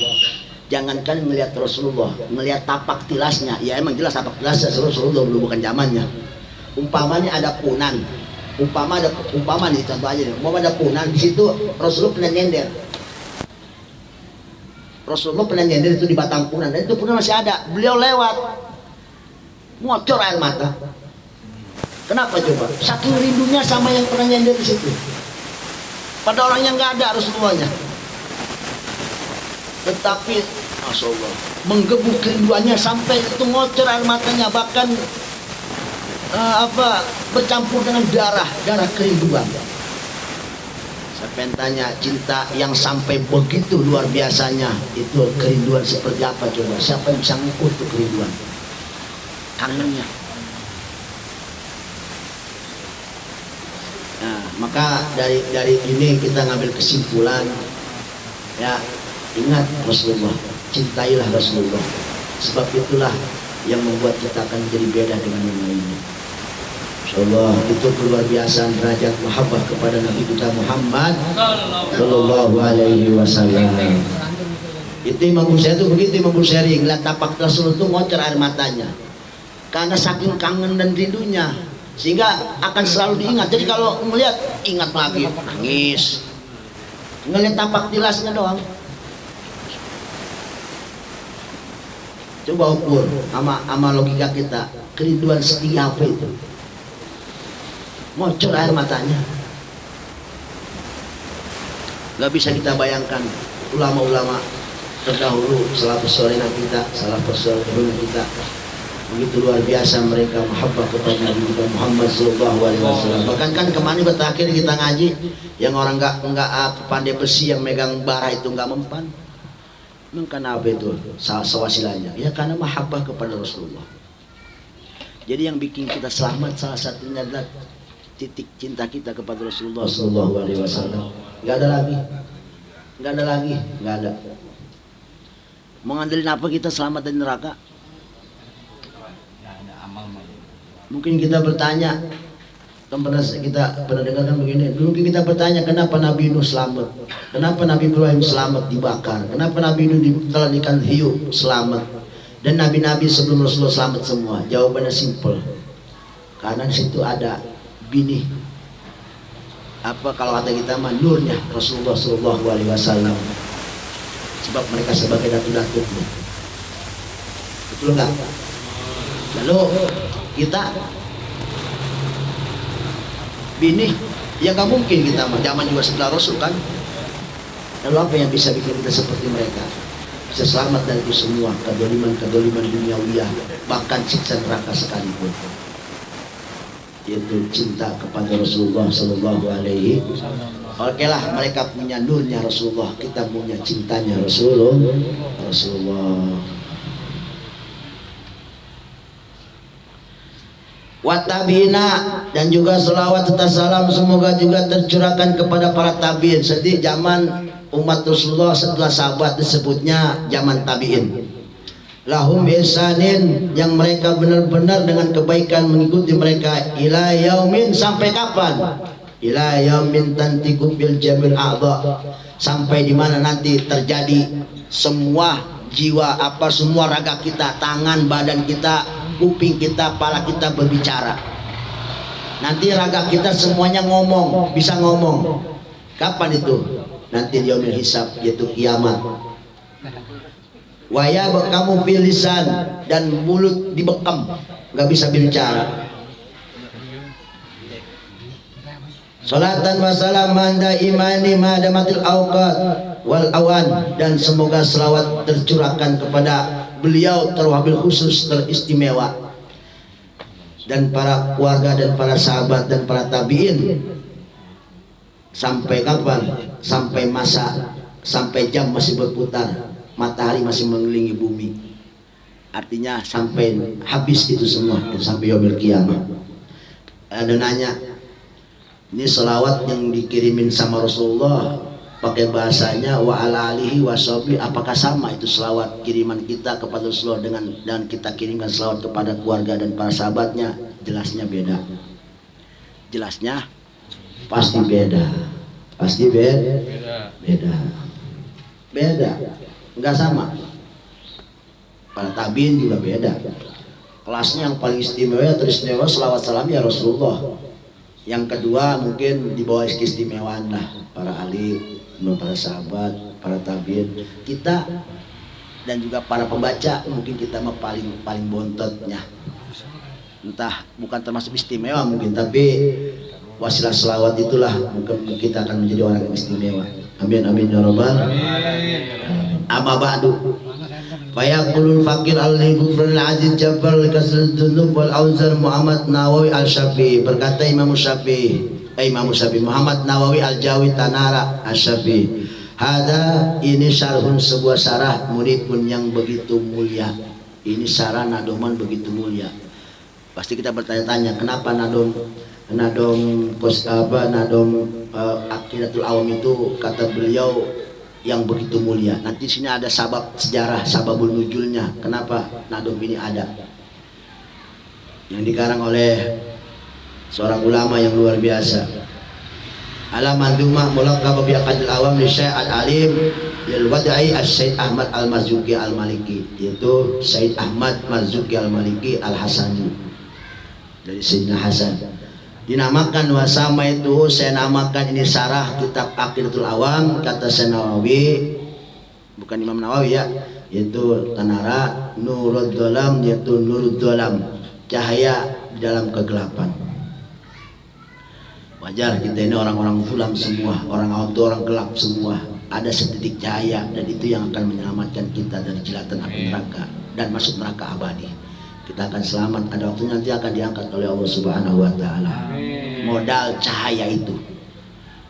jangankan melihat Rasulullah, melihat tapak tilasnya. Ya emang jelas tapak tilasnya Rasulullah belum bukan zamannya. Umpamanya ada punan, Umpama nih contoh aja nih, umpama ada punan di situ Rasulullah pernah nyender. Rasulullah pernah nyender itu di batang punan dan itu punan masih ada. Beliau lewat, ngocor air mata. Kenapa coba? Saking rindunya sama yang pernah nyender di situ. Pada orangnya nggak ada Rasulullahnya. Tetapi Masya Allah, menggebu kerinduannya sampai itu ngocor air matanya, bahkan bercampur dengan darah kerinduan. Saya pengen tanya, cinta yang sampai begitu luar biasanya itu kerinduan seperti apa coba? Siapa yang bisa ngukur tuh kerinduan? Kangennya. Nah, maka dari ini kita ngambil kesimpulan, ya, ingat Rasulullah, cintailah Rasulullah. Sebab itulah yang membuat kita akan menjadi beda dengan yang lainnya. Insyaallah itu luar biasa derajat mahabbah kepada Nabi kita Muhammad sallallahu alaihi wasallam. Itu Imam Bukhari itu begitu, Imam Bukhari ngeliat tapak Rasul itu ngocor air matanya karena saking kangen dan rindunya, sehingga akan selalu diingat. Jadi kalau melihat ingat lagi, nangis. Ngeliat tapak tilasnya doang. Coba ukur sama logika kita, kerinduan setinggi apa itu? Ngocor air matanya. Gak bisa kita bayangkan ulama-ulama terdahulu, salafus saleh kita, begitu luar biasa mereka mahabbah kepada Nabi Muhammad SAW. Bahkan kan kemarin terakhir kita ngaji, yang orang nggak pandai besi yang megang bara itu nggak mempan. Karena apa itu sewasilanya? Ya karena mahabbah kepada Rasulullah. Jadi yang bikin kita selamat salah satunya adalah titik cinta kita kepada Rasulullah Sallallahu Alaihi Wasallam. Nggak ada lagi. Mau ngandelin apa kita selamat dari neraka? Mungkin kita bertanya, kita pernah dengarkan begini. Mungkin kita bertanya, kenapa Nabi Nuh selamat? Kenapa Nabi Ibrahim selamat dibakar? Kenapa Nabi Nuh ditelan ikan hiu selamat? Dan nabi-nabi sebelum Rasulullah selamat semua? Jawabannya simple. Karena di situ ada bini, kalau kata kita mah, nurnya Rasulullah Sallallahu Alaihi Wasallam. Sebab mereka sebagai datu-datunya. Betul nggak? Lalu kita bini, ya nggak mungkin kita mah, zaman juga setelah Rasul kan. Lalu apa yang bisa bikin kita seperti mereka? Bisa selamat dari itu semua, kedoliman duniawiyah, bahkan siksa neraka sekalipun. Yaitu cinta kepada Rasulullah Sallallahu Alaihi Wasallam. Oke lah, mereka punya nurnya Rasulullah, kita punya cintanya Rasulullah. Watabina, dan juga selawat serta salam semoga juga tercurahkan kepada para tabiin. Jadi zaman umat Rasulullah setelah sahabat disebutnya zaman tabiin. Lahum ihsanin, yang mereka benar-benar dengan kebaikan mengikuti mereka, ila yaumin, sampai kapan? Ila yaumin tantiku bil jamil a'dha, sampai di mana nanti terjadi semua jiwa, semua raga kita, tangan, badan kita, kuping kita, kepala kita berbicara. Nanti raga kita semuanya ngomong, bisa ngomong. Kapan itu? Nanti di yaumil hisab, yaitu kiamat. Waya kamu fil lisan, dan mulut dibekam, nggak bisa bicara. Salatan wa salaman daimani madamatil awqat wal awan, dan semoga selawat tercurahkan kepada beliau terwabil khusus teristimewa, dan para keluarga dan para sahabat dan para tabiin. Sampai kapan? Sampai jam masih berputar, matahari masih mengelilingi bumi. Artinya sampai habis itu semua, dan sampai yaumil qiyamah. Ada nanya, ini selawat yang dikirimin sama Rasulullah pakai bahasanya wa ala alihi wa sahbihi, apakah sama itu selawat kiriman kita kepada Rasulullah dan kita kirimkan selawat kepada keluarga dan para sahabatnya? Jelasnya beda. Jelasnya pasti beda. Pasti beda. Enggak sama. Para tabiin juga beda. Kelasnya yang paling istimewa selawat salam ya Rasulullah Yang kedua mungkin di bawah keistimewaan lah para ahli, para sahabat, para tabiin kita dan juga para pembaca. Mungkin kita mah paling bontotnya, entah bukan termasuk istimewa mungkin, tapi wasilah selawat itulah mungkin kita akan menjadi orang yang istimewa. Amin amin ya rabbal alamin. Amma ba'du. Fayaqulul fakir al-ghufran al-aziz jabbar likasrul dzunub wal auzar Muhammad Nawawi al-Syafi'i. Berkata Imam Syafi'i, Muhammad Nawawi al-Jawi Tanara al-Syafi'i, hada ini syarhun, sebuah syarah muridun yang begitu mulia. Ini syarah nadoman begitu mulia. Pasti kita bertanya-tanya kenapa nadom Aqidatul Awam itu kata beliau yang begitu mulia. Nanti sini ada sabab sejarah, sababul nuzulnya kenapa nadom ini ada, yang dikarang oleh seorang ulama yang luar biasa. Ala mandumah mulaqab bi Aqidil Awam li Syekh Al-Alim lil Wad'i Syekh Ahmad Al-Marzuki Al-Maliki, yaitu Syekh Ahmad Marzuki Al-Maliki Al-Hasani, dari Sayyidina Hasan. Dinamakan wasama itu, saya namakan ini syarah kitab Aqidatul Awam, kata Syekh Nawawi, bukan Imam Nawawi ya, yaitu Tanara Nurud Dolam, yaitu Nurud Dolam, cahaya di dalam kegelapan. Wajar kita ini orang-orang zulam semua, orang awam itu orang gelap semua. Ada setitik cahaya dan itu yang akan menyelamatkan kita dari jelatan api neraka dan masuk neraka abadi. Kita akan selamat, ada waktu nanti akan diangkat oleh Allah Subhanahu wa taala. Modal cahaya itu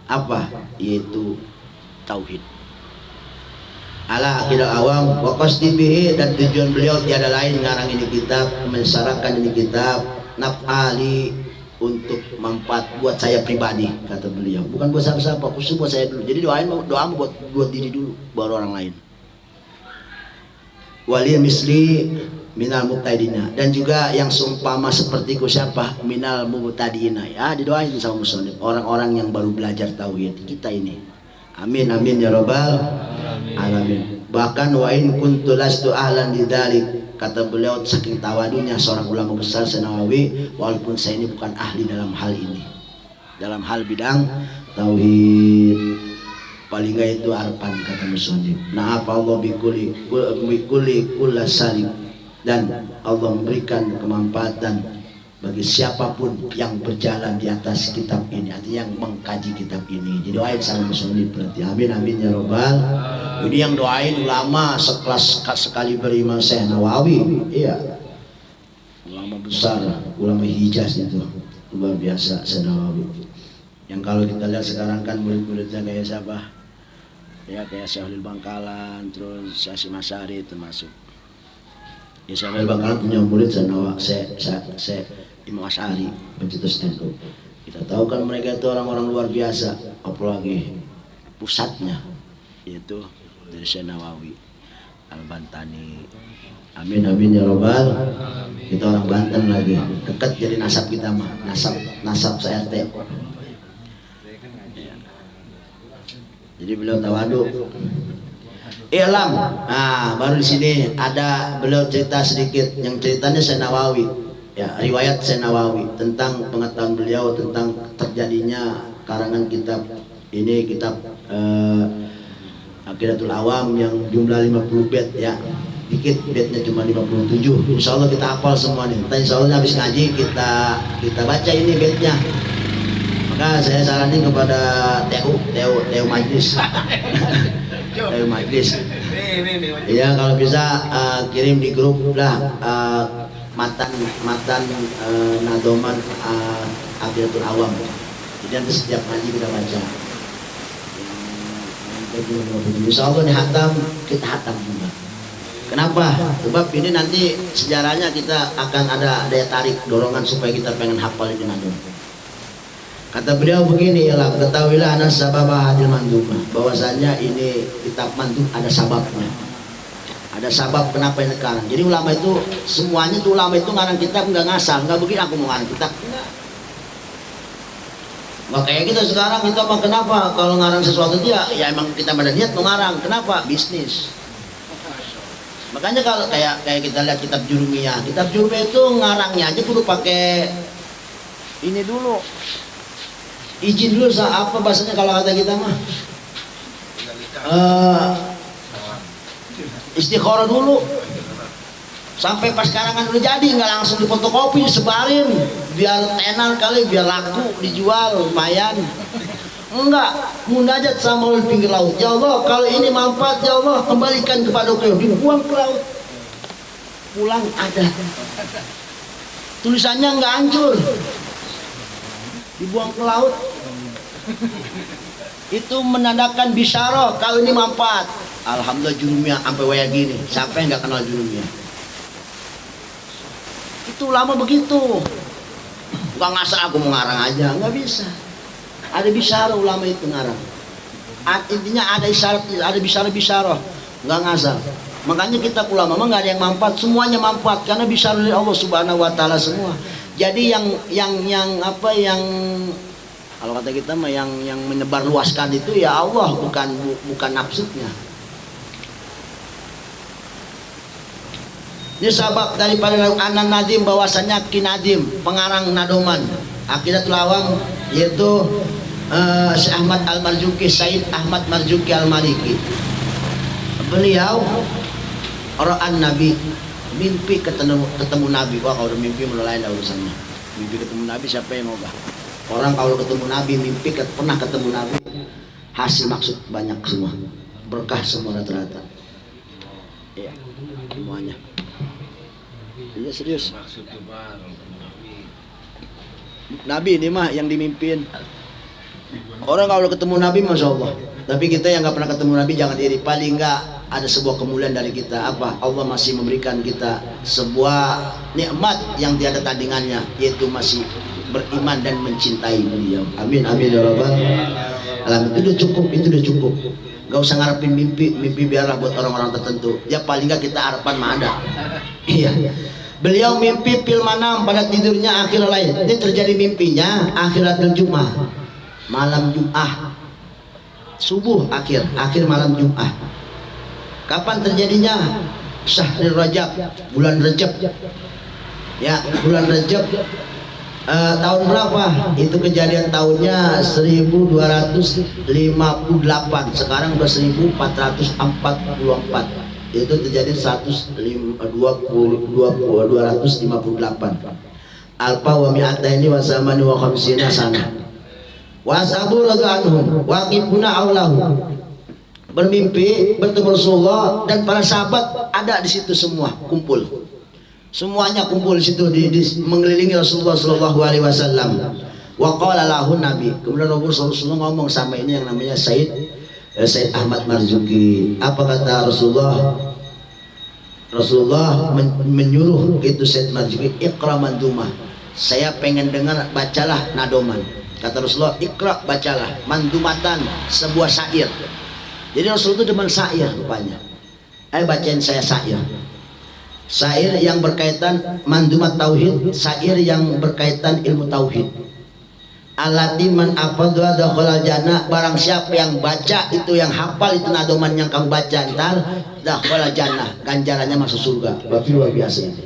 apa? Yaitu tauhid. Ala Aqidah Awam wa qasdi bihi, dan tujuan beliau tiada lain ngarang ini kitab, mensyarahkan ini kitab naf'ali, untuk manfaat buat saya pribadi, kata beliau. Bukan buat siapa-siapa, khusus buat saya dulu. Jadi doa buat diri dulu, baru orang lain. Wali misli minal mubtadiina, dan juga yang seumpama sepertiku siapa? Minal mubtadiina. Ya, didoain sama muslim, orang-orang yang baru belajar tauhid kita ini. Amin amin ya rabbal alamin. Bahkan wa in kuntu lastu ahlan lidzalik, kata beliau saking tawadunya seorang ulama besar Nawawi, walaupun saya ini bukan ahli dalam hal ini, dalam hal bidang tauhid, paling enggak itu arpan, kata muslim. Nah, apa Allah bikuli kulla salim, dan Allah memberikan kemanfaatan bagi siapapun yang berjalan di atas kitab ini, artinya yang mengkaji kitab ini. Jadi doain sama muslim berarti. Amin amin ya robbal. Ini yang doain ulama sekelas sekali berimam Syekh Nawawi, iya, ulama besar, ulama Hijaz itu luar biasa Syekh Nawawi. Yang kalau kita lihat sekarang kan murid-muridnya kayak siapa? Ya kayak Syekh Bangkalan, terus Syekh Masyari termasuk. Ya Syekh Bangkalan punya murid Syekh Imam Asy'ari, pencetus NU. Kita tahu kan mereka itu orang-orang luar biasa, apalagi pusatnya yaitu dari Syekh Nawawi Al-Bantani. Amin amin ya robbal. Kita orang Banten lagi, dekat jadi nasab kita mah, nasab se-RT. Jadi beliau tawadu. Ilam. Nah, baru di sini ada beliau cerita sedikit, yang ceritanya Syekh Nawawi. Ya, riwayat Syekh Nawawi tentang pengetahuan beliau tentang terjadinya karangan kitab ini, kitab Aqidatul Awam yang jumlah 50 bait ya. Dikit baitnya cuma 57. Insyaallah kita hafal semua nih. Nanti insyaallah habis ngaji kita baca ini baitnya. Maka saya saranin kepada TU Majlis. TU Majlis. Ya kalau bisa kirim di grup lah matan nadoman Aqidatul Awam. Jadi nanti setiap ngaji kita baca. Insya Allah nih hatam, kita hatam juga. Kenapa? Sebab ini nanti sejarahnya kita akan ada daya tarik, dorongan supaya kita pengen hafal ini nadom. Kata beliau begini, ya lah, ketahuilah anak sababah hadil mandumah, bahwasanya ini kitab mandum ada sababnya. Ada sabab kenapa ini sekarang. Jadi ulama itu semuanya tuh ulama itu ngarang kitab nggak ngasal, nggak begini aku mau ngarang kitab. Nggak kayak kita sekarang, kita mah kenapa kalau ngarang sesuatu dia ya emang kita pada niat mau ngarang. Kenapa? Bisnis. Makanya kalau kayak kita lihat kitab Jurumiyah itu ngarangnya aja perlu pakai ini dulu, izin dulu apa bahasanya kalau kata kita mah istikharah dulu sampai pas karangan udah jadi, nggak langsung difotokopi disebarin biar tenar kali, biar laku dijual lumayan. Enggak, munajat sama Allah pinggir laut. Ya Allah, kalau ini manfaat ya Allah, kembalikan kepada Engkau. Dibuang ke laut, pulang ada tulisannya, nggak hancur, dibuang ke laut. Itu menandakan bisyarah kalau ini manfaat. Alhamdulillah junumnya sampai waya gini. Siapa yang nggak kenal junumnya? Itu lama begitu. Bukan ngasal aku mau ngarang aja, nggak bisa. Ada bisyarah ulama itu ngarang. Intinya ada isyarat, ada bisyarah, nggak ngasal. Makanya kita ulama memang nggak ada yang manfaat, semuanya manfaat karena bisyarah dari Allah Subhanahu Wa Taala semua. Jadi yang kalau kata kita mah yang menyebar luaskan itu ya Allah, bukan nafsunya. Ini sabab daripada anan nadim bahwasanya kinadim pengarang nadoman Aqidatul Awam yaitu Syekh Ahmad Al-Marzuki, Said Ahmad Marzuki Al-Maliki. Beliau orang Nabi, mimpi ketemu Nabi. Wah, kalau mimpi mulai lain urusannya. Mimpi ketemu Nabi siapa yang mau bah? Orang kalau ketemu Nabi, mimpi pernah ketemu Nabi, hasil maksud banyak semua, berkah semua rata-rata. Iya, semuanya. Iya serius. Nabi ini mah yang dimimpin. Orang kalau ketemu Nabi Masya Allah. Tapi kita yang gak pernah ketemu Nabi jangan iri. Paling gak ada sebuah kemuliaan dari kita. Apa? Allah masih memberikan kita sebuah nikmat yang tiada tandingannya, yaitu masih beriman dan mencintai beliau. Amin amin ya rabbal alamin. Itu udah cukup. Gak usah ngarepin mimpi biarlah buat orang-orang tertentu. Ya paling gak kita harapan mah ada. Iya. Beliau mimpi fil manam pada tidurnya akhir lain. Ini terjadi mimpinya akhiratul Jumat. Malam Jumat, subuh akhir malam Jumat. Kapan terjadinya? Syahrul Rajab, bulan Rajab. Ya, bulan Rajab. Tahun berapa? Itu kejadian tahunnya 1258. Sekarang udah 1444. Itu terjadi 258. Alfa wa mi'ataini wa samani wa khamsina sana. Washabu radhiyallahu waqifuna aulahu, bermimpi bertemu Rasulullah dan para sahabat ada di situ semua kumpul, semuanya kumpul di situ mengelilingi Rasulullah Shallallahu Alaihi Wasallam. Wa qala lahu Nabi, kemudian Rasulullah ngomong sama ini yang namanya Said Ahmad Marzuki. Apa kata Rasulullah? Rasulullah menyuruh itu Said Marzuki, iqra mandumah, saya pengen dengar, bacalah nadoman. Kata Rasulullah, ikra, bacalah mandumatan, sebuah syair. Jadi Rasul itu demen syair rupanya. Ayo bacain saya syair. Syair yang berkaitan mandumat tauhid, syair yang berkaitan ilmu tauhid. Alati man afadhu dakhalal jannah, barang siapa yang baca itu, yang hafal itu nadoman yang kamu baca, ntar dakhalal jannah, ganjarannya masuk surga. Berarti luar biasa ini.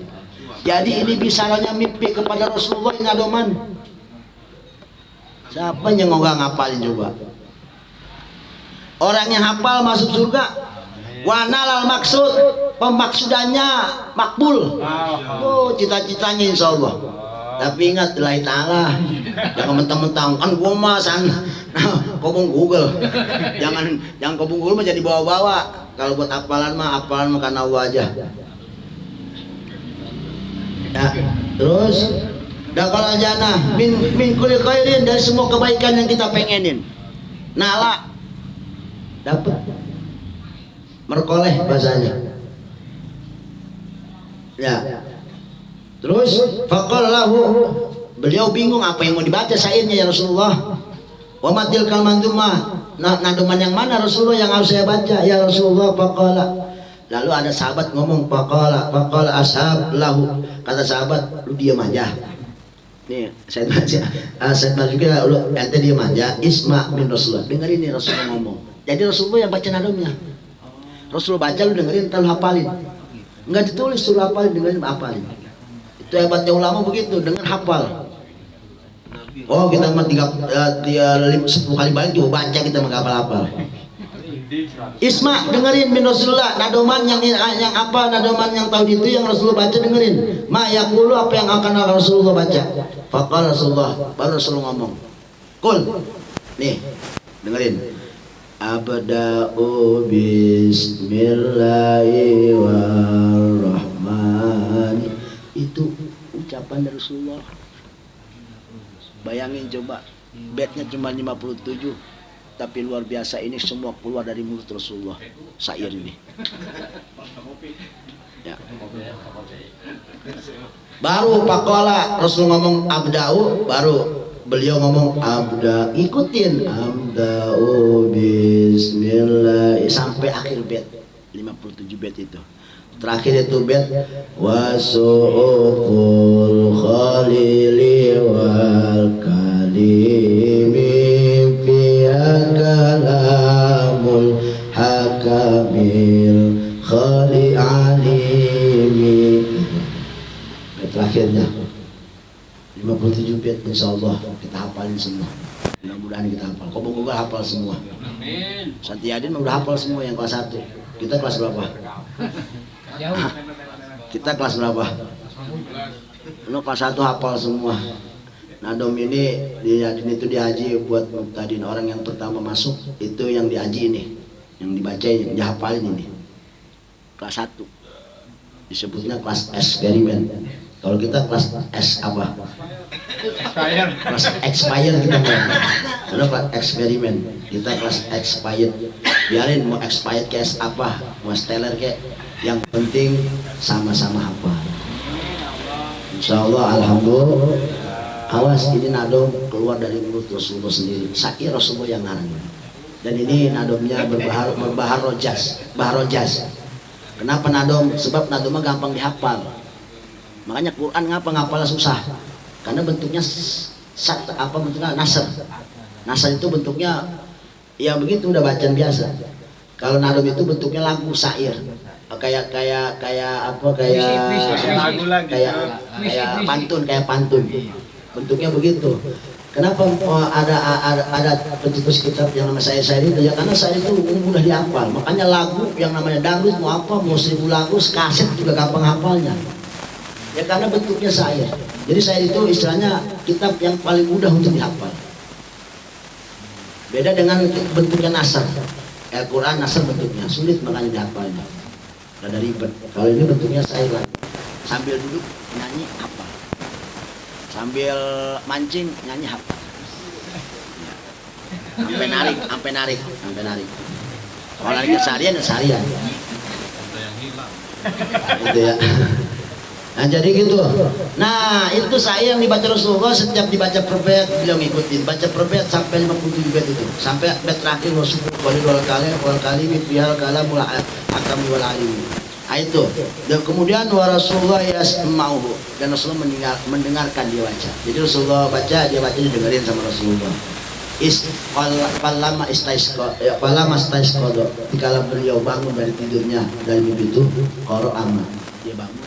Jadi ini bisalahnya mimpi kepada Rasulullah nadoman. Siapa yang nggak ngapalin coba? Orang yang hafal masuk surga. Wanalal maksud, pemaksudannya makbul. Oh, cita-citanya insya Allah. Tapi ingat lillahi ta'ala. Jangan mentang-mentang kan gua mas kobong Google. Jangan kobong Google mah jadi bawa-bawa. Kalau buat hafalan mah karena Allah aja. Ya, terus dakhalal jannah min kulli khairin, dari semua kebaikan yang kita pengenin. Nala dapat, merkoleh bahasanya. Ya. Terus faqallahu, beliau bingung apa yang mau dibaca syairnya ya Rasulullah. Wa matil kalmandumah, nadoman yang mana Rasulullah yang harus saya baca ya Rasulullah? Faqala, lalu ada sahabat ngomong, faqala ashab lahu, kata sahabat, lu diam aja. Nih, saya juga lu ente diam aja. Isma min Rasulullah, dengerin nih Rasulullah ngomong. Jadi Rasulullah yang baca nadomnya. Rasulullah baca, lu dengerin, entar lu hafalin. Enggak ditulis, suruh hafalin, dengerin, hafalin. Itu hebatnya ulama begitu, dengan hafal. Oh kita mah 10 kali balik juga baca, kita mah hafal-hafal. Isma, dengerin min Rasulullah, nadoman yang apa, nadoman yang tahu itu yang Rasulullah baca, dengerin. Ma yaqulu, apa yang akan Rasulullah baca. Faqala Rasulullah, baru Rasulullah ngomong. Kul, nih, dengerin. Abda'u bismillahirrahmanirrahim. Itu ucapan dari Rasulullah. Bayangin coba, bednya cuma 57, tapi luar biasa, ini semua keluar dari mulut Rasulullah. Syair ini. Ya. Baru pakola Rasul ngomong abda'u, baru beliau ngomong abda, ikutin abda'u bismillah sampai akhir bed 57 bed itu. Terakhir itu bed wasu'ul khalili wal kalimi fiha kalamul hakamil khali alimi. Terakhirnya 57 bed, insyaallah kita hafalin semua. Mudah-mudahan kita hafal. Kau juga hafal semua. Amin. Santiadin udah hafal semua yang kelas 1. Kita kelas berapa? Jauh. Kita kelas berapa? Lo kelas 1 hafal semua. Nadom ini itu dihaji buat muktadin, orang yang pertama masuk itu yang dihaji ini, yang dibacain, yang dihafalin ini. Kelas 1. Disebutnya kelas eksperimen. Kalau kita kelas S apa? Kelas expired kita karena kelas eksperimen, kita kelas expired. Biarin mau expired ke S apa, mau stellar ke, yang penting sama-sama hafal. Insyaallah, alhamdulillah. Awas, ini nadom keluar dari mulut Rasulullah sendiri. Syair Rasulullah yang ngarang. Dan ini nadomnya berbahar rojas. Kenapa nadom? Sebab nadomnya gampang dihafal. Makanya Quran ngapal susah, karena bentuknya bentuknya nasr. Nasr itu bentuknya ya begitu, udah bacaan biasa. Kalau nadom itu bentuknya lagu syair, kayak pantun. Bentuknya begitu. Kenapa ada pencetus kitab yang nama saya itu ya, karena saya itu mudah dihafal. Makanya lagu yang namanya dangdut mau apa, mau 1000 lagu, kaset juga gampang hafalnya. Ya karena bentuknya syair. Jadi syair itu istilahnya kitab yang paling mudah untuk dihafal. Beda dengan bentuknya nasr. Al-Quran nasr bentuknya sulit, makanya dihafalnya. Rada ribet. Kalau ini bentuknya syair lagi. Sambil duduk nyanyi hafal. Sambil mancing nyanyi hafal. Sampai narik. Kalau narik keseharian ya seharian. Gitu ya. Nah jadi gitu. Nah itu saya yang dibaca Rasulullah, setiap dibaca per bait beliau ngikutin, baca per bait sampai 57 bait itu, sampai bait terakhir Rasulullah wal kali biar kalamul hakam wal alim. Nah itu. Dan kemudian wa Rasulullah yasma'uhu, dan Rasulullah mendengarkan dia baca. Jadi Rasulullah baca, dia baca didengarin sama Rasulullah. Palama istaisqo, dikala beliau bangun dari tidurnya dari mimpi itu, qara amma, dia bangun.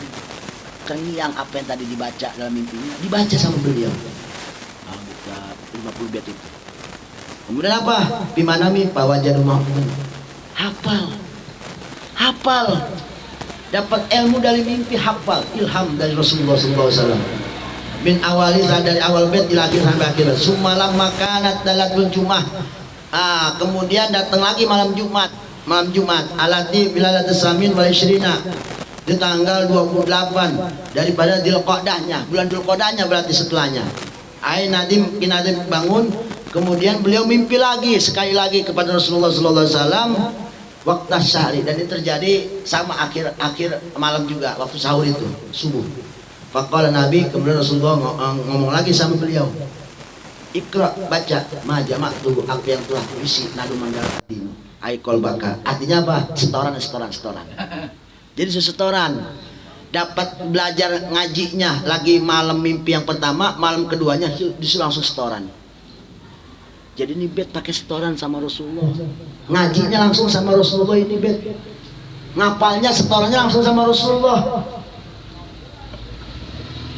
Yang apa yang tadi dibaca dalam mimpinya dibaca sama beliau. 50 bait itu. Kemudian apa? Bimanami pawajadu mahfuz. Hafal. Dapat ilmu dari mimpi, hafal. Ilham dari Rasulullah SAW. Min awali, dari awal bait ila akhir sampai akhir. Sumalam makanat dalatul Jumat. Kemudian datang lagi malam Jumat. Alati bilalatus samin wal isyrina. Di tanggal 28 daripada Dzulqa'dahnya, bulan Dzulqa'dahnya berarti setelahnya. Nadim bangun, kemudian beliau mimpi lagi sekali lagi kepada Rasulullah SAW waktu syahri, dan ini terjadi sama akhir malam juga, waktu sahur itu, subuh. Faqala Nabi, kemudian Rasulullah ngomong lagi sama beliau, Iqra, baca, ma jama'tu, apa yang telah kuisi nadu mandala hatimu, aikol baka. Artinya apa? Setoran. Jadi setoran, dapat belajar ngajinya lagi malam mimpi yang pertama, malam keduanya disuruh langsung setoran. Jadi ini bed pakai setoran sama Rasulullah, ngajinya langsung sama Rasulullah, ini bed ngapalnya setorannya langsung sama Rasulullah.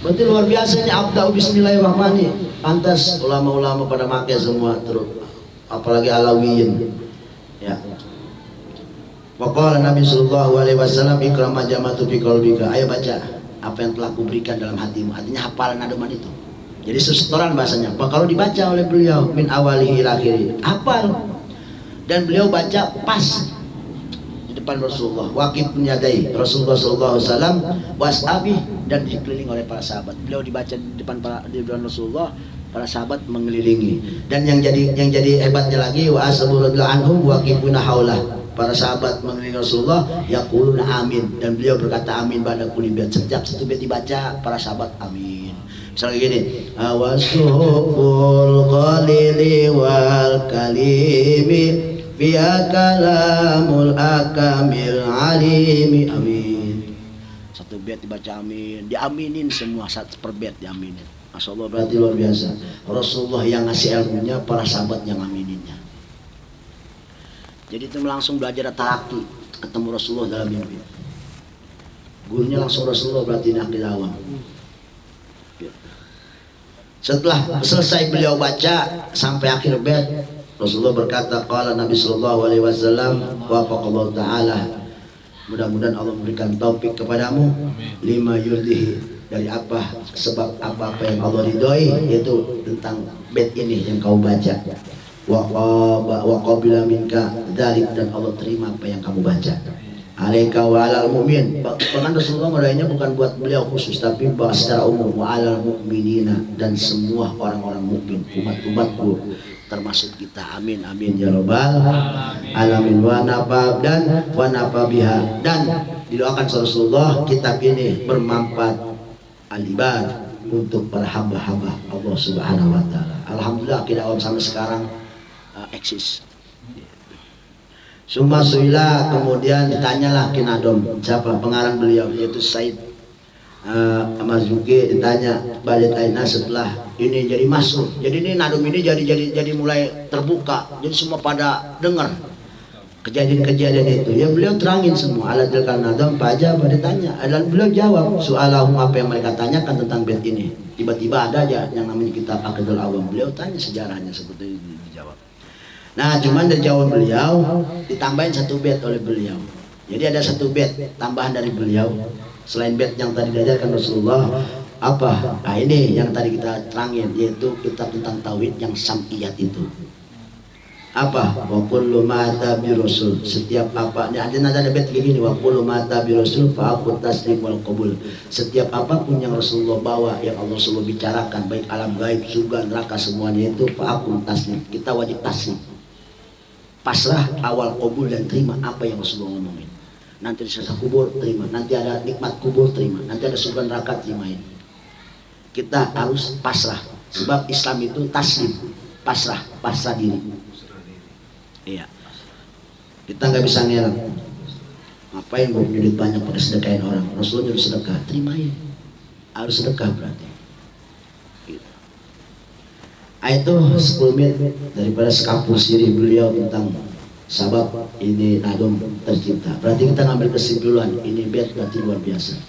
Berarti luar biasa ini. Abda'u bismillahirrahmanirrahim. Pantas ulama-ulama pada pakai semua terus, apalagi Alawiyin. Ya. Waqala Nabi sallallahu alaihi wasallam ikram majamatu fi qalbika. Ayo baca apa yang telah kuberikan dalam hatimu. Artinya hafalan nadoman itu. Jadi setoran bahasanya. Kalau dibaca oleh beliau min awalihi ila akhirih, hafal. Dan beliau baca pas di depan Rasulullah. Waqif yadai Rasulullah sallallahu alaihi wasallam washabi, dan dikelilingi oleh para sahabat. Beliau dibaca di depan Rasulullah, para sahabat mengelilingi. Dan yang jadi hebatnya lagi wa ashabu radhiyallahu anhum waqifuna haulah. Para sahabat mengelilingi Rasulullah yaquluna amin, dan beliau berkata amin pada kulli bait. Setiap satu bait dibaca para sahabat amin. Misalnya gini, awasuhul qalili wal kalimi biya kalamul akamil alimi amin. Satu bait dibaca amin, diaminin semua satu per bait diaminin. Masyaallah, berarti luar biasa. Rasulullah yang ngasih ilmunya, para sahabat yang amininnya. Jadi itu langsung belajar talaki, ketemu Rasulullah dalam mimpi. Gurunya langsung Rasulullah, berarti ini akil awam. Setelah selesai beliau baca sampai akhir bait, Rasulullah berkata, qala Nabi sallallahu alaihi wasallam, wafaqallahu taala. Mudah-mudahan Allah memberikan taufik kepadamu lima yurdihi, dari apa sebab apa yang Allah ridhoi, yaitu tentang bait ini yang kau baca. Wa qabila minka dzalik, dan Allah terima apa yang kamu baca. Alaika wa alal mu'min. Bahkan Rasulullah merayanya bukan buat beliau khusus, tapi secara umum, wa alal mu'minina, dan semua orang-orang mukmin, umat-umatku termasuk kita. Amin amin ya rabbal alamin. Wa nafa dan wa nafa biha, dan didoakan Rasulullah kitab ini bermanfaat al-ibad untuk para hamba-hamba Allah Subhanahu wa taala. Alhamdulillah akidah awam sampai sekarang eksis. Summa suila, kemudian ditanyalah Kinadom, siapa pengarang beliau, yaitu Said Mazuki, ditanya balik aina setelah ini jadi masuk. Jadi ini nadum ini jadi mulai terbuka, jadi semua pada dengar kejadian-kejadian itu. Ya beliau terangin semua. Alatil kanadom aja pada tanya, dan beliau jawab soalahum, apa yang mereka tanyakan tentang bait ini. Tiba-tiba ada aja yang namanya kitab Aqidul Awam, beliau tanya sejarahnya seperti itu, dijawab. Nah, cuman dari jawaban beliau ditambahin satu bait oleh beliau. Jadi ada satu bait tambahan dari beliau selain bait yang tadi diajarkan Rasulullah. Apa? Nah, ini yang tadi kita terangin, yaitu kitab tentang tauhid yang sam'iyat itu. Apa? Wa kullu ma bi rasul, setiap apa, ada bait kayak gini, wa kullu ma bi rasul fa aqu taslim wal qabul. Setiap apapun yang Rasulullah bawa, yang Allah Rasulullah bicarakan, baik alam gaib, surga, neraka, semuanya itu fa aqu taslim, kita wajib taslim, pasrah, awal qabul, dan terima apa yang Rasulullah ngomongin. Nanti di siksa kubur terima, nanti ada nikmat kubur terima, nanti ada surga neraka terimain. Kita harus pasrah, sebab Islam itu taslim, pasrah diri. Iya, kita nggak bisa ngelak. Ngapain mau nyulit banyak pada sedekahin orang? Rasulullah nyuruh sedekah, terimain. Harus sedekah berarti. Gitu. Itu 10 menit daripada sekapur sirih beliau tentang sabab ini nadom tercipta. Berarti kita ngambil kesimpulan, ini bait berarti luar biasa.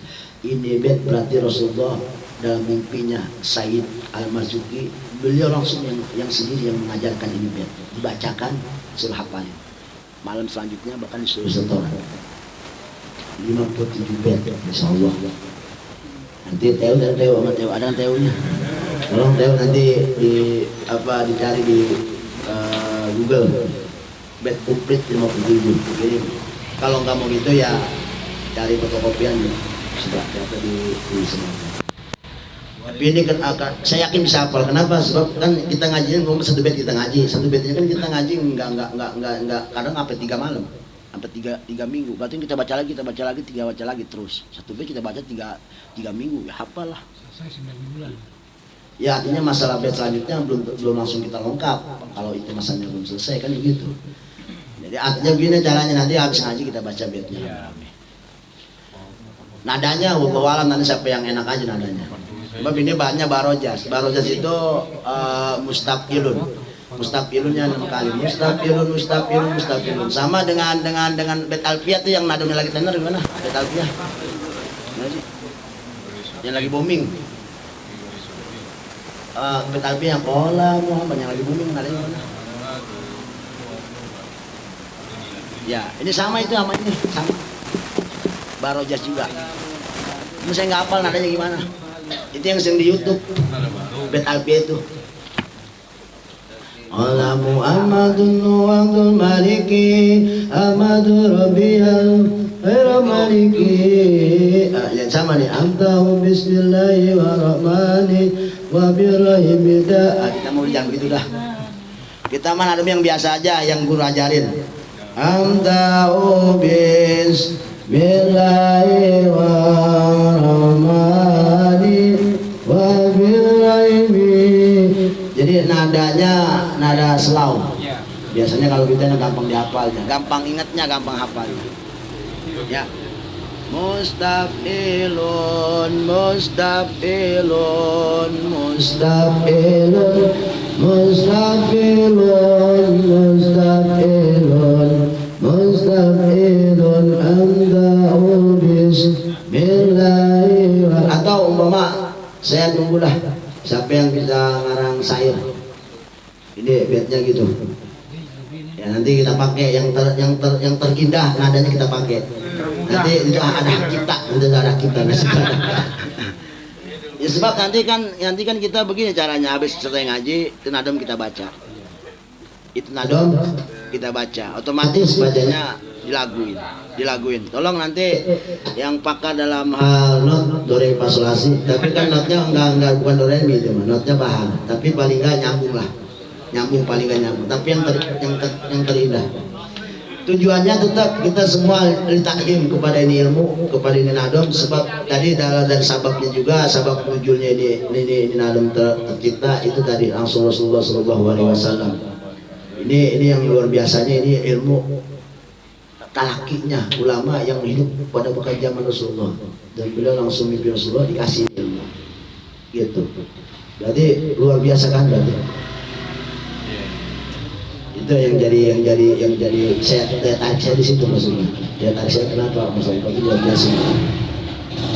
Ini bait berarti Rasulullah dalam mimpinya Said Al-Marzuki, beliau langsung yang sendiri yang mengajarkan ini bait, dibacakan, suruh hafalin. Malam selanjutnya bahkan disuruh setoran 57 bait, insyaallah. Nanti Teo sama Teo, ada Teo-nya. Tolong Teo nanti dicari di Google bait komplit 57. Jadi kalau nggak mau gitu ya cari fotokopian sudah dapat di semua. Tapi ini kan saya yakin bisa hafal. Kenapa? Sebab kan kita ngajiin ngomong satu bait, kita ngaji satu baitnya kan kita ngaji enggak kadang sampai 3 malam, sampai 3 minggu. Berarti kita baca lagi, baca lagi terus. Satu bait kita baca 3 minggu, ya hafal lah. Selesai 9 bulan. Ya artinya masalah bait selanjutnya belum langsung kita lengkap. Kalau itu masalahnya belum selesai kan begitu. Jadi artinya begini caranya, nanti habis ngaji kita baca baitnya. Ya. Nadanya wawalam, nanti siapa yang enak aja nadanya. Sebab ini bahannya barojas. Barojas itu mustafilunnya 6 kali. Mustafilun. Sama dengan bait alfiyah tuh yang nadanya lagi tenar gimana? Bait alfiyah. Yang lagi booming. Tapi yang pola Muhammad yang lagi booming nadanya mana? Ya, ini sama itu sama ini, sama. Barojas juga. Ini saya nggak hafal nadanya gimana. Itu yang sering di YouTube. Bet Alpi itu. Allah Muhammadun Nuwangdul Maliki Ahmadu Rabbiyal Khairu Maliki. Yang sama nih. Amtahu Bismillahirrahmanirrahim wa birrahim bida. Kita mau jangan begitu dah. Kita mana ada yang biasa aja yang guru ajarin. Amtahu Bismillahirrahmanirrahim wa birrahim. Jadi nadanya nada selau. Biasanya kalau kita gampang dihafalnya, gampang ingatnya, gampang hafalnya. Ya. Mustaqilun, mustaqilun, mustaqilun, mustaqilun, mustaqilun, mustaqilun, amdahu bismillahirrahmanirrahim. Atau umpama saya tunggulah siapa yang bisa ngarang syair. Ini beatnya gitu. Ya nanti kita pakai yang terindah nadanya kita pakai. Nanti itu ada hak cipta, itu ada hak cipta. Ya sebab nanti kan kita begini caranya, habis selesai ngaji itu nadom kita baca. Itu nadom kita baca, otomatis bacanya dilaguin. Tolong nanti yang pakar dalam hal not do re fa sol la si, tapi kan notnya enggak bukan do re mi itu mah, notnya paham, tapi paling enggak nyambung lah. Nyambung paling enggak nyambung, tapi yang terindah. Tujuannya tetap kita semua ditaklim kepada ini ilmu, kepada ini nadom, sebab tadi dari sababnya juga, sabab munculnya ini nadom tercipta itu tadi langsung Rasulullah SAW. Ini yang luar biasanya, ini ilmu talakinya ulama yang hidup pada bekas zaman Rasulullah, dan beliau langsung mimpi Rasulullah dikasih ilmu gitu. Berarti luar biasa kan berarti. Itu yang jadi saya tarik saya di situ maksudnya. Dia tarik saya kenapa maksudnya itu luar biasa.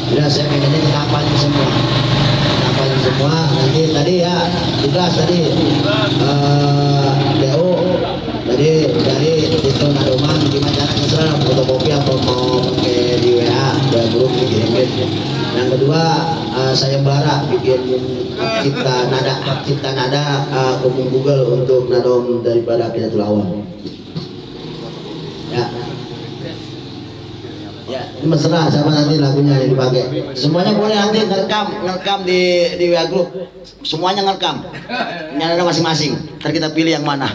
Bila saya pengennya kita hafalin semua. Nanti tadi ya tugas tadi DO tadi dari itu nadoman gimana caranya serang fotokopi atau mau pakai di WA dan grup dikirimin. Yang kedua sayembara bikin cipta nada ke Google untuk nadom daripada Aqidatul Awam. Ya, ini mesra sama nanti lagunya yang dipakai. Semuanya boleh nanti ngerekam di WA group. Semuanya ngerekam. Nada masing-masing. Ntar kita pilih yang mana.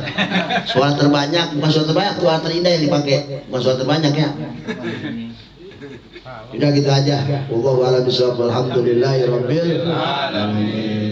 Suara terbanyak, bukan suara terbanyak, suara terindah yang dipakai. Bukan suara terbanyak ya. Udah gitu aja. Wallahu a'lam bishawab. Alhamdulillahirabbil alamin.